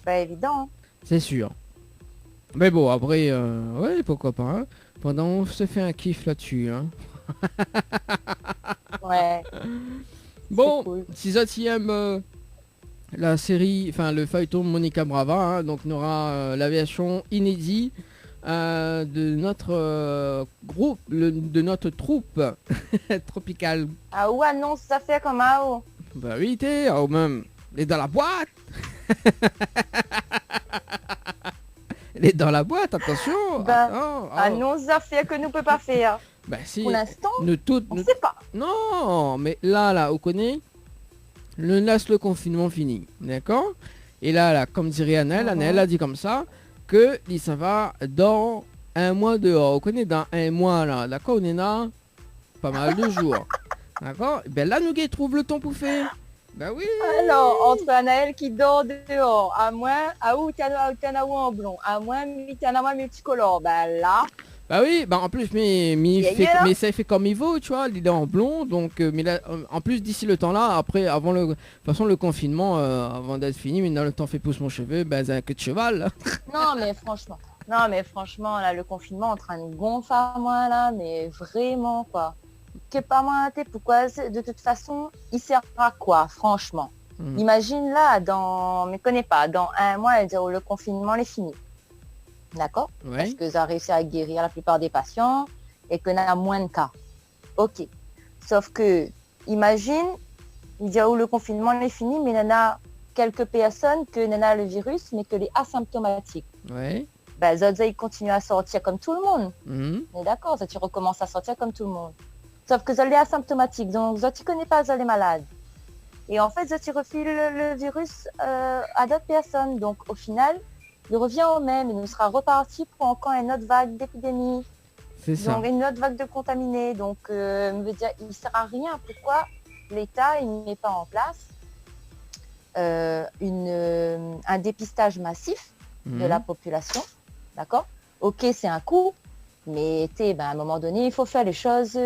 [SPEAKER 7] pas évident. Hein.
[SPEAKER 3] C'est sûr. Mais bon, après, ouais, pourquoi pas, hein. Pendant on se fait un kiff là-dessus, hein.
[SPEAKER 7] Ouais.
[SPEAKER 3] Bon,
[SPEAKER 7] cool.
[SPEAKER 3] si ça aime la série, enfin le feuilleton Monica Brava, hein, donc on aura la version inédite de notre groupe, de notre troupe tropicale.
[SPEAKER 7] Ah ouais, non, ça fait comme ah oh.
[SPEAKER 3] Bah oui, t'es, ou même, elle est dans la boîte. Elle est dans la boîte, attention.
[SPEAKER 7] Bah,
[SPEAKER 3] attends,
[SPEAKER 7] Ah
[SPEAKER 3] oh.
[SPEAKER 7] non, ça fait que nous peut pas faire.
[SPEAKER 3] Bah si,
[SPEAKER 7] Pour l'instant,
[SPEAKER 3] nous toutes,
[SPEAKER 7] on
[SPEAKER 3] nous-
[SPEAKER 7] sait pas.
[SPEAKER 3] Non, mais là, on connaît, laisse le confinement fini, d'accord? Et là, comme dirait Annelle, Annelle a dit comme ça, que ça va dans un mois dehors. On connaît dans un mois, là, d'accord? On est là, pas mal de jours, d'accord? Ben là, nous, qui trouve le temps pour faire. Ben oui.
[SPEAKER 7] Alors, entre Anaël qui dort dehors, à moins, à où t'en as en blond, à moins, t'en as multicolore, bah là,
[SPEAKER 3] Bah oui, bah en plus, mais
[SPEAKER 7] Yeah,
[SPEAKER 3] fait,
[SPEAKER 7] yeah.
[SPEAKER 3] mais ça fait comme il veut, tu vois, il est en blond, donc, mais là, en plus, d'ici le temps là, après, avant de toute façon, le confinement, avant d'être fini, maintenant le temps fait pousse mon cheveu, ben, c'est un queue de cheval, là.
[SPEAKER 7] non mais franchement, là, le confinement est en train de gonfler à moi, là, mais vraiment, quoi. Que pas moi, pourquoi, de toute façon, il sert à quoi, franchement?
[SPEAKER 3] Mm.
[SPEAKER 7] Imagine là, mais connais pas, dans un mois, dire le confinement est fini. D'accord?
[SPEAKER 3] Ouais.
[SPEAKER 7] Parce que ça a réussi à guérir la plupart des patients et qu'on a moins de cas. Ok. Sauf que, imagine, il dit où le confinement est fini, mais il y en a quelques personnes que n'en a le virus, mais que les asymptomatiques.
[SPEAKER 3] Ouais.
[SPEAKER 7] Ben, Zodza, il continue à sortir comme tout le monde.
[SPEAKER 3] Mhm.
[SPEAKER 7] On est d'accord, ça tu recommences à sortir comme tout le monde. Sauf que Zod est asymptomatique, donc Zod, tu connais pas Zod est malade. Et en fait, Zod, tu refiles le virus à d'autres personnes. Donc, au final, il revient au même. Il nous sera reparti pour encore une autre vague d'épidémie.
[SPEAKER 3] C'est ça.
[SPEAKER 7] Donc, une autre vague de contaminés. Donc, veut dire, il ne sert à rien. Pourquoi l'État ne met pas en place un dépistage massif de
[SPEAKER 3] Mhm.
[SPEAKER 7] la population? D'accord? Ok, c'est un coût. Mais à un moment donné, il faut faire les choses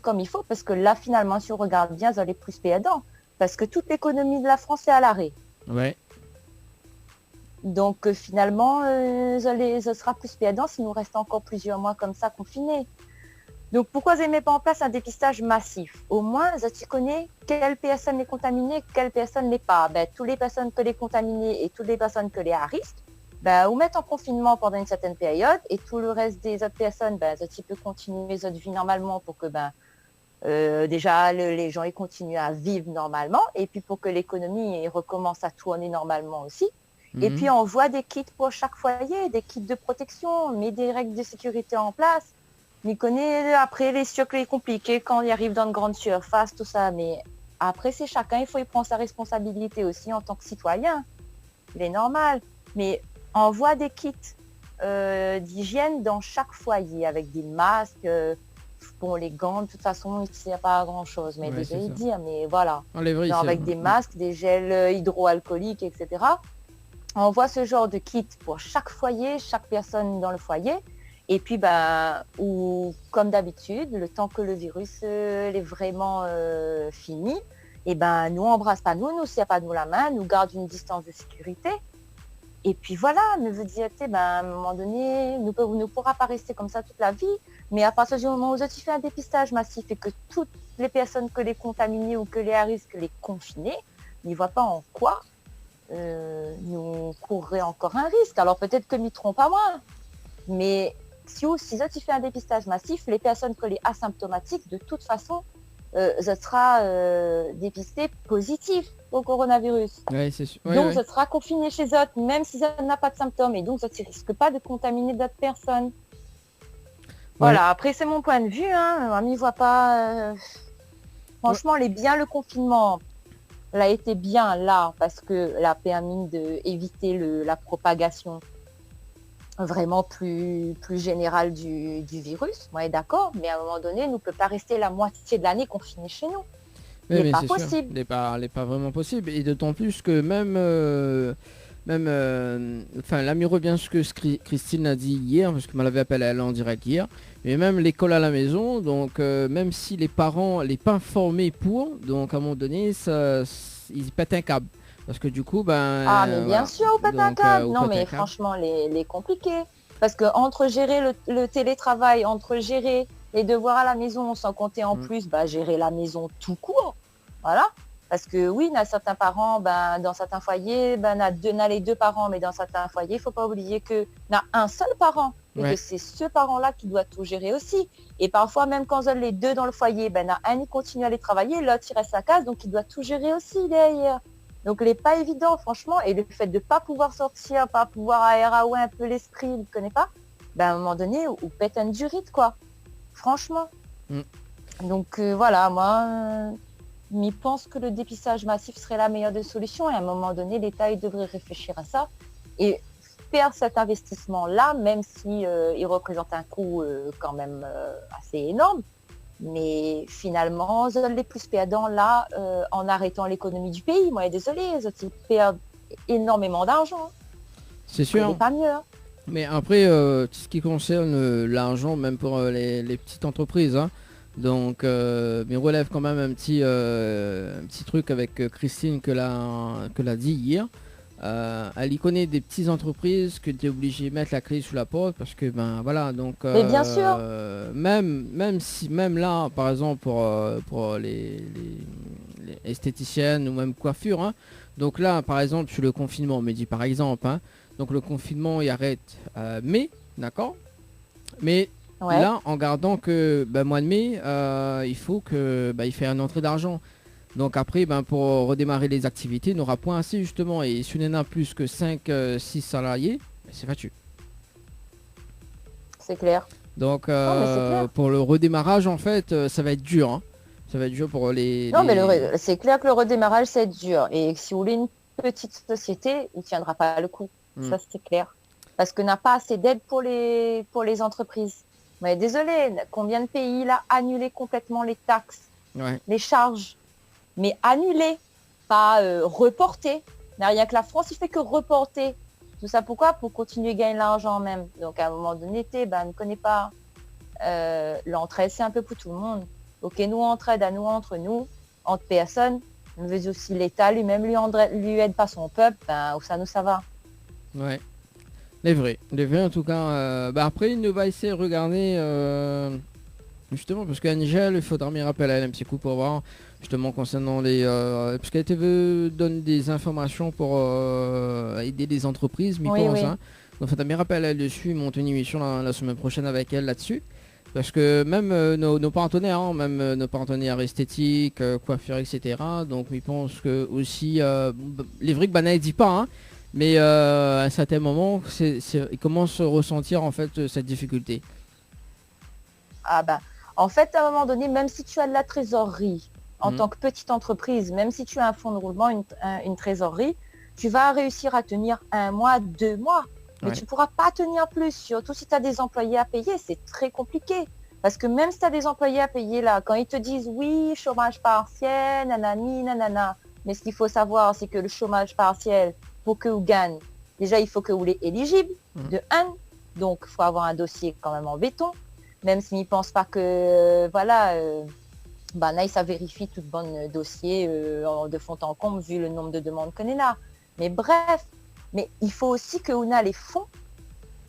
[SPEAKER 7] comme il faut. Parce que là, finalement, si on regarde bien, ça est plus payant. Parce que toute l'économie de la France est à l'arrêt.
[SPEAKER 3] Ouais.
[SPEAKER 7] Donc finalement, ça sera plus payant s'il nous reste encore plusieurs mois comme ça confinés. Donc pourquoi ils ne mettent pas en place un dépistage massif? Au moins, tu connais quelle personne est contaminée, quelle personne n'est pas. Ben, toutes les personnes que les contaminées et toutes les personnes que les à risque, ou mettre en confinement pendant une certaine période et tout le reste des autres personnes, tu peux continuer les autres vies normalement pour que déjà les gens ils continuent à vivre normalement et puis pour que l'économie recommence à tourner normalement aussi. Et
[SPEAKER 3] Mhm.
[SPEAKER 7] puis on voit des kits pour chaque foyer, des kits de protection, on met des règles de sécurité en place. On connaît après les circuits compliqués quand il arrive dans une grande surface, tout ça. Mais après c'est chacun, il faut y prendre sa responsabilité aussi en tant que citoyen. Il est normal. Mais on voit des kits d'hygiène dans chaque foyer avec des masques. Bon, les gants, de toute façon, il ne sert pas à grand-chose. Mais
[SPEAKER 3] Ouais,
[SPEAKER 7] désolé
[SPEAKER 3] c'est
[SPEAKER 7] de
[SPEAKER 3] ça.
[SPEAKER 7] dire, mais voilà.
[SPEAKER 3] Enlèverai
[SPEAKER 7] Non,
[SPEAKER 3] ici,
[SPEAKER 7] avec
[SPEAKER 3] hein.
[SPEAKER 7] des masques, des gels hydroalcooliques, etc. on envoie ce genre de kit pour chaque foyer, chaque personne dans le foyer. Et puis, ou comme d'habitude, le temps que le virus est vraiment fini, et nous on embrasse pas nous serre pas nous la main, nous garde une distance de sécurité. Et puis voilà, nous veut dire, à un moment donné, nous ne pourra pas rester comme ça toute la vie. Mais à partir du moment où tu fais un dépistage massif et que toutes les personnes que les contaminées ou que les à risque, les confinées, n'y voient pas en quoi nous courrions encore un risque. Alors peut-être que nous ne pas moins, mais si tu fais un dépistage massif, les personnes que les asymptomatiques, de toute façon, ça sera dépisté positif au coronavirus.
[SPEAKER 3] Ouais, c'est sûr.
[SPEAKER 7] Donc, ça sera confiné chez eux, même si ça n'a pas de symptômes. Et donc, ça ne risque pas de contaminer d'autres personnes. Voilà, après, c'est mon point de vue. On n'y voit pas... Franchement, le confinement a été bien là, parce que l'a permis d'éviter la propagation vraiment plus générale du virus. Moi, d'accord, mais à un moment donné, nous ne peut pas rester la moitié de l'année confinés chez nous.
[SPEAKER 3] Oui,
[SPEAKER 7] n'est pas possible.
[SPEAKER 3] Il n'est pas vraiment possible. Et d'autant plus que là, me revient ce que Christine a dit hier, parce que me l'avait appelé elle en direct hier, mais même l'école à la maison, donc même si les parents n'est pas formés pour, donc à un moment donné, ils pètent un câble. Parce que du coup,
[SPEAKER 7] mais bien sûr, on pète un câble. Non, mais franchement, les compliqués. Parce que entre gérer le télétravail, entre gérer les devoirs à la maison, sans compter en plus gérer la maison tout court. Voilà. Parce que oui, il y a certains parents, dans certains foyers, il y a les deux parents, mais dans certains foyers, il ne faut pas oublier qu'il y a un seul parent. Et que c'est ce parent-là qui doit tout gérer aussi. Et parfois, même quand on a les deux dans le foyer, il y a un qui continue à aller travailler, l'autre il reste à case, donc il doit tout gérer aussi derrière. Donc il n'est pas évident, franchement. Et le fait de ne pas pouvoir sortir, pas pouvoir aérer un peu l'esprit, il ne connaît pas, à un moment donné, ou pète un durite, quoi. Franchement. Donc voilà, moi, je pense que le dépistage massif serait la meilleure des solutions. Et à un moment donné, l'État il devrait réfléchir à ça et faire cet investissement-là, même si il représente un coût quand même assez énorme. Mais finalement, les plus perdants là, en arrêtant l'économie du pays, moi, désolé, ils perdent énormément d'argent.
[SPEAKER 3] C'est sûr.
[SPEAKER 7] C'est pas mieux. Hein.
[SPEAKER 3] Mais après, tout ce qui concerne l'argent, même pour les petites entreprises, donc mais relève quand même un petit truc avec Christine que l'a dit hier. Elle y connaît des petites entreprises que tu es obligé de mettre la clé sous la porte parce que voilà, donc
[SPEAKER 7] mais bien sûr.
[SPEAKER 3] Même là par exemple pour les esthéticiennes ou même coiffure, donc là par exemple sur le confinement, on me dit par exemple, donc le confinement il arrête mai, d'accord, mais là en gardant que mois de mai il faut que il fait une entrée d'argent. Donc après, pour redémarrer les activités, il n'aura point assez justement. Et si on en a plus que 5-6 salariés, c'est foutu.
[SPEAKER 7] C'est clair.
[SPEAKER 3] Donc pour le redémarrage, en fait, ça va être dur. Hein. Ça va être dur pour les...
[SPEAKER 7] Non, mais c'est clair que le redémarrage, c'est dur. Et si vous voulez une petite société, il ne tiendra pas le coup. Ça, c'est clair. Parce que n'a pas assez d'aide pour les entreprises. Mais désolé, combien de pays là annulé complètement les taxes, les charges, mais annulé, pas reporté. Rien que la France, il fait que reporter. Tout ça pourquoi? Pour continuer à gagner l'argent même. Donc à un moment donné, ne connaît pas. L'entraide, c'est un peu pour tout le monde. Ok, nous entraide à nous, entre nous, entre personnes. Mais aussi l'État lui-même lui aide pas son peuple. Où ça va.
[SPEAKER 3] Ouais. Les vrais en tout cas. Après, il nous va essayer de regarder justement parce qu'Angèle, il faudra me rappeler un petit coup pour voir justement concernant les parce qu'elle donne des informations pour aider les entreprises, mais pense. Donc ça me rappelle là-dessus, monte une émission la semaine prochaine avec elle là-dessus. Parce que même nos partenaires, même nos partenaires esthétiques, coiffure, etc. Donc ils pensent que aussi les vrais que ne dit pas, mais à un certain moment, ils commencent à ressentir en fait cette difficulté.
[SPEAKER 7] En fait, à un moment donné, même si tu as de la trésorerie, en tant que petite entreprise, même si tu as un fonds de roulement, une trésorerie, tu vas réussir à tenir 1 mois, 2 mois. Mais tu ne pourras pas tenir plus, surtout si tu as des employés à payer, c'est très compliqué. Parce que même si tu as des employés à payer là, quand ils te disent oui, chômage partiel, nanani, nanana, mais ce qu'il faut savoir, c'est que le chômage partiel, pour que vous gagnez, Déjà, il faut que vous soyez éligible, de 1. Donc, il faut avoir un dossier quand même en béton. Même s'ils ne pensent pas que, là, ça vérifie tout bon dossier de fond en comble vu le nombre de demandes qu'on est là. Mais bref, mais il faut aussi que on a les fonds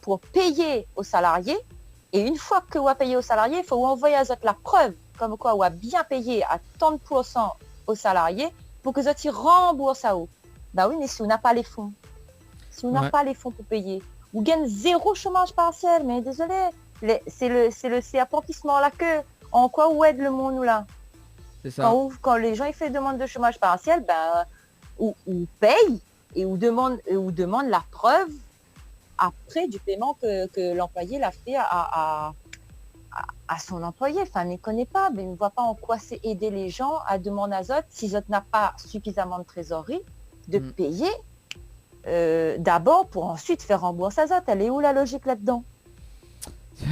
[SPEAKER 7] pour payer aux salariés. Et une fois que vous avez payé aux salariés, il faut envoyer à eux la preuve comme quoi vous avez bien payé à 30% aux salariés pour que eux remboursent à eux. Bah oui, mais si on n'a pas les fonds, pas les fonds pour payer, vous gagnez 0 chômage partiel, mais désolé, c'est le serpent qui se mord la queue. En quoi vous aide le monde, nous, là?
[SPEAKER 3] C'est ça.
[SPEAKER 7] Quand les gens ils font demande de chômage partiel, ou payent et ou demande la preuve après du paiement que l'employé l'a fait à son employé. Enfin, ne connaît pas, mais ne voit pas en quoi c'est aider les gens à demander à Zot, si Zot n'a pas suffisamment de trésorerie, de payer d'abord pour ensuite faire rembourser à Zot. Elle est où la logique là-dedans?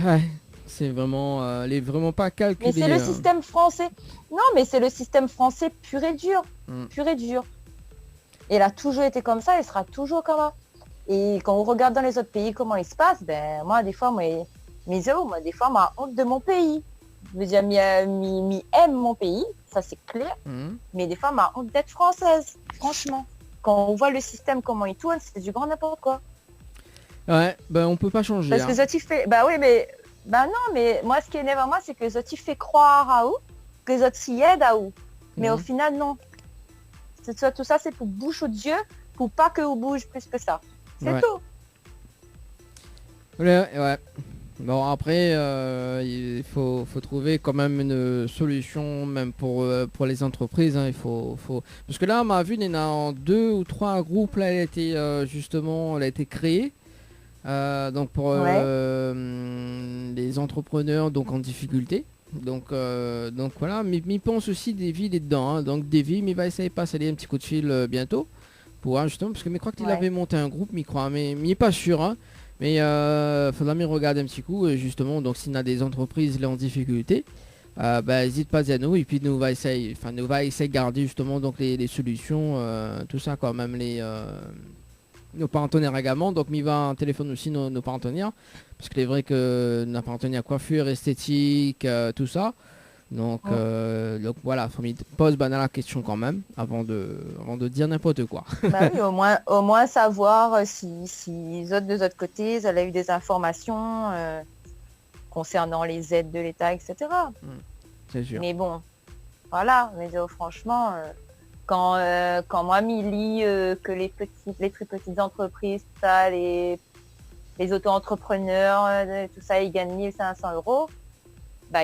[SPEAKER 3] Ouais, c'est vraiment, elle est vraiment pas calculée.
[SPEAKER 7] Mais c'est le système français. Non, mais c'est le système français pur et dur. Pur et dur. Et elle a toujours été comme ça, elle sera toujours comme ça. Et quand on regarde dans les autres pays comment il se passe, moi, des fois, des fois, ma honte de mon pays. Je veux dire, mi aime mon pays, ça c'est clair. Mais des fois, ma honte d'être française, franchement. Quand on voit le système, comment il tourne, c'est du grand n'importe quoi.
[SPEAKER 3] Ouais, on peut pas changer.
[SPEAKER 7] Parce que Zoti fait... non, mais moi, ce qui énerve à moi, c'est que Zoti fait croire à où, que Zoti aide à où. Mais au final, non. Tout ça, c'est pour bouche aux yeux, pour pas que vous bouge plus que ça. C'est tout.
[SPEAKER 3] Ouais. Bon, après, il faut trouver quand même une solution, même pour les entreprises. Hein, il faut... Parce que là, ma vue, il y en a en 2 ou 3 groupes, là, elle a été créée. Donc pour les entrepreneurs donc en difficulté. Donc voilà, mais il pense aussi Davy dedans. Hein. Donc Davy, il va essayer de passer un petit coup de fil bientôt. Pour justement, parce que je crois qu'il avait monté un groupe, mais il n'est pas sûr. Hein. Mais faudra me regarder un petit coup, justement, donc s'il y a des entreprises là en difficulté, n'hésite pas à nous, et puis nous va essayer de garder justement donc les solutions, tout ça quoi, même nos partenaires également, donc il va en téléphone aussi nos partenaires, parce qu'il est vrai que nos partenaires coiffure, esthétique, tout ça. Donc voilà, faut me pose la question quand même avant de dire n'importe quoi.
[SPEAKER 7] Oui, au moins savoir si de l'autre côté, ils avaient eu des informations concernant les aides de l'État, etc.
[SPEAKER 3] C'est sûr.
[SPEAKER 7] Mais bon, voilà, mais franchement, quand moi m'y lis que les très petites entreprises, ça, les auto-entrepreneurs, tout ça, ils gagnent 1500 €.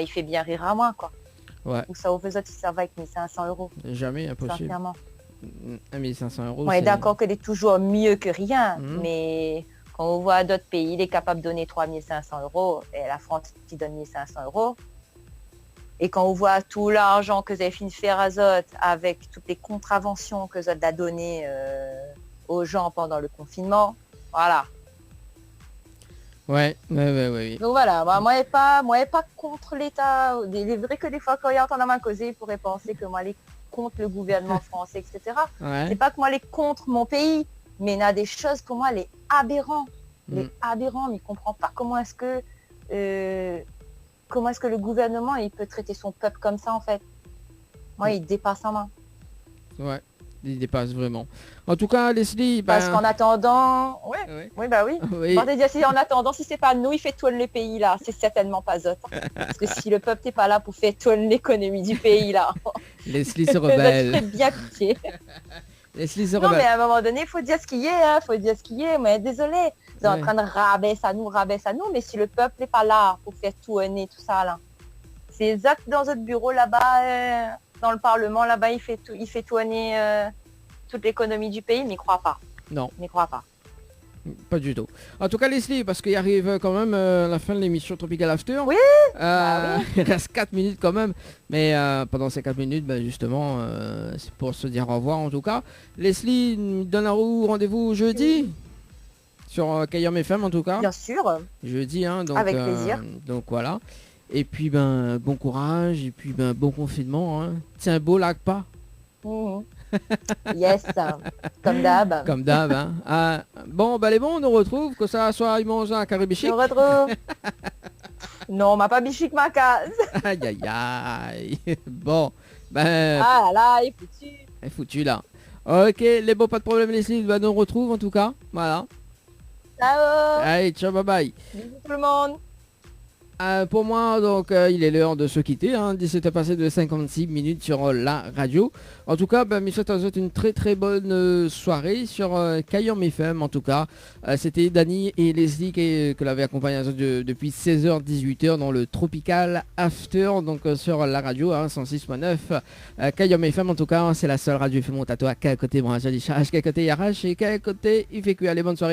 [SPEAKER 7] Il fait bien rire à moi, quoi.
[SPEAKER 3] Ouais.
[SPEAKER 7] Ou ça, au faisait, ça va avec 1500 €.
[SPEAKER 3] Jamais impossible.
[SPEAKER 7] Sincèrement.
[SPEAKER 3] 1500 €.
[SPEAKER 7] On est d'accord que c'est toujours mieux que rien, mais quand on voit d'autres pays, il est capable de donner 3500 €, et la France qui donne 1500 €. Et quand on voit tout l'argent que vous avez fini de faire à Zot, avec toutes les contraventions que Zot a données aux gens pendant le confinement, voilà.
[SPEAKER 3] Ouais.
[SPEAKER 7] Donc voilà, moi, je suis pas contre l'État. Il est vrai que des fois, quand il y a entendre ma causer, il pourrait penser que moi, je suis contre le gouvernement français, etc.
[SPEAKER 3] Ouais.
[SPEAKER 7] C'est pas que moi, je suis contre mon pays, mais il y a des choses, pour moi, les aberrants. Les aberrants, mais il ne comprend pas comment est-ce que le gouvernement, il peut traiter son peuple comme ça, en fait. Moi, il dépasse en main.
[SPEAKER 3] Ouais, il dépasse vraiment. En tout cas, Leslie...
[SPEAKER 7] Parce qu'en attendant... Oui.
[SPEAKER 3] Oui.
[SPEAKER 7] En attendant, si c'est pas nous, il fait tourner le pays, là. C'est certainement pas Zot. Parce que si le peuple n'est pas là pour faire tourner l'économie du pays, là...
[SPEAKER 3] Leslie se rebelle.
[SPEAKER 7] Très bien pitié.
[SPEAKER 3] Leslie se
[SPEAKER 7] non,
[SPEAKER 3] rebelle.
[SPEAKER 7] mais à un moment donné, il faut dire ce qu'il y est. Hein. Faut dire ce qu'il y est. Mais désolé, vous êtes en train de rabaisser à nous. Mais si le peuple n'est pas là pour faire tourner tout ça, là... C'est Zot dans votre bureau, là-bas... dans le Parlement, là-bas, il fait tourner toute l'économie du pays, mais il croit pas.
[SPEAKER 3] Non.
[SPEAKER 7] Il croit pas.
[SPEAKER 3] Pas du tout. En tout cas, Leslie, parce qu'il arrive quand même la fin de l'émission Tropical After.
[SPEAKER 7] Oui,
[SPEAKER 3] Il reste 4 minutes quand même. Mais pendant ces 4 minutes, justement, c'est pour se dire au revoir en tout cas. Leslie, nous donne rendez-vous jeudi sur Kayam FM en tout cas.
[SPEAKER 7] Bien sûr.
[SPEAKER 3] Jeudi, hein. Donc,
[SPEAKER 7] avec plaisir.
[SPEAKER 3] Donc voilà. Et puis bon courage, et puis bon confinement, hein. Tiens beau lac pas.
[SPEAKER 7] Yes, comme d'hab.
[SPEAKER 3] Comme d'hab, hein. Bon, bah les bons, on nous retrouve, que ça soit ils mangent un
[SPEAKER 7] Je
[SPEAKER 3] caribichic.
[SPEAKER 7] me retrouve. Non, on m'a pas bichique ma case.
[SPEAKER 3] Aïe aïe aïe. Bon, ben,
[SPEAKER 7] Ah là, il est foutu.
[SPEAKER 3] est foutu là. Ok, les beaux, pas de problème Leslie, bah nous on retrouve en tout cas. Voilà.
[SPEAKER 7] Ciao.
[SPEAKER 3] Allez, ciao, bye bye.
[SPEAKER 7] Bisous tout le monde.
[SPEAKER 3] Pour moi, donc, il est l'heure de se quitter. Hein. 17 passé de 56 minutes sur la radio. En tout cas, je souhaite à vous une très très bonne soirée sur Kayom FM. En tout cas, c'était Dani et Leslie que l'avait accompagné depuis 16h 18h dans le Tropical After, donc sur la radio 106.9 Kayom FM. En tout cas, c'est la seule radio FM Montatoa qu'à côté branché du charge, qu'à côté Yarache et qu'à côté il fait que. Allez, bonne soirée.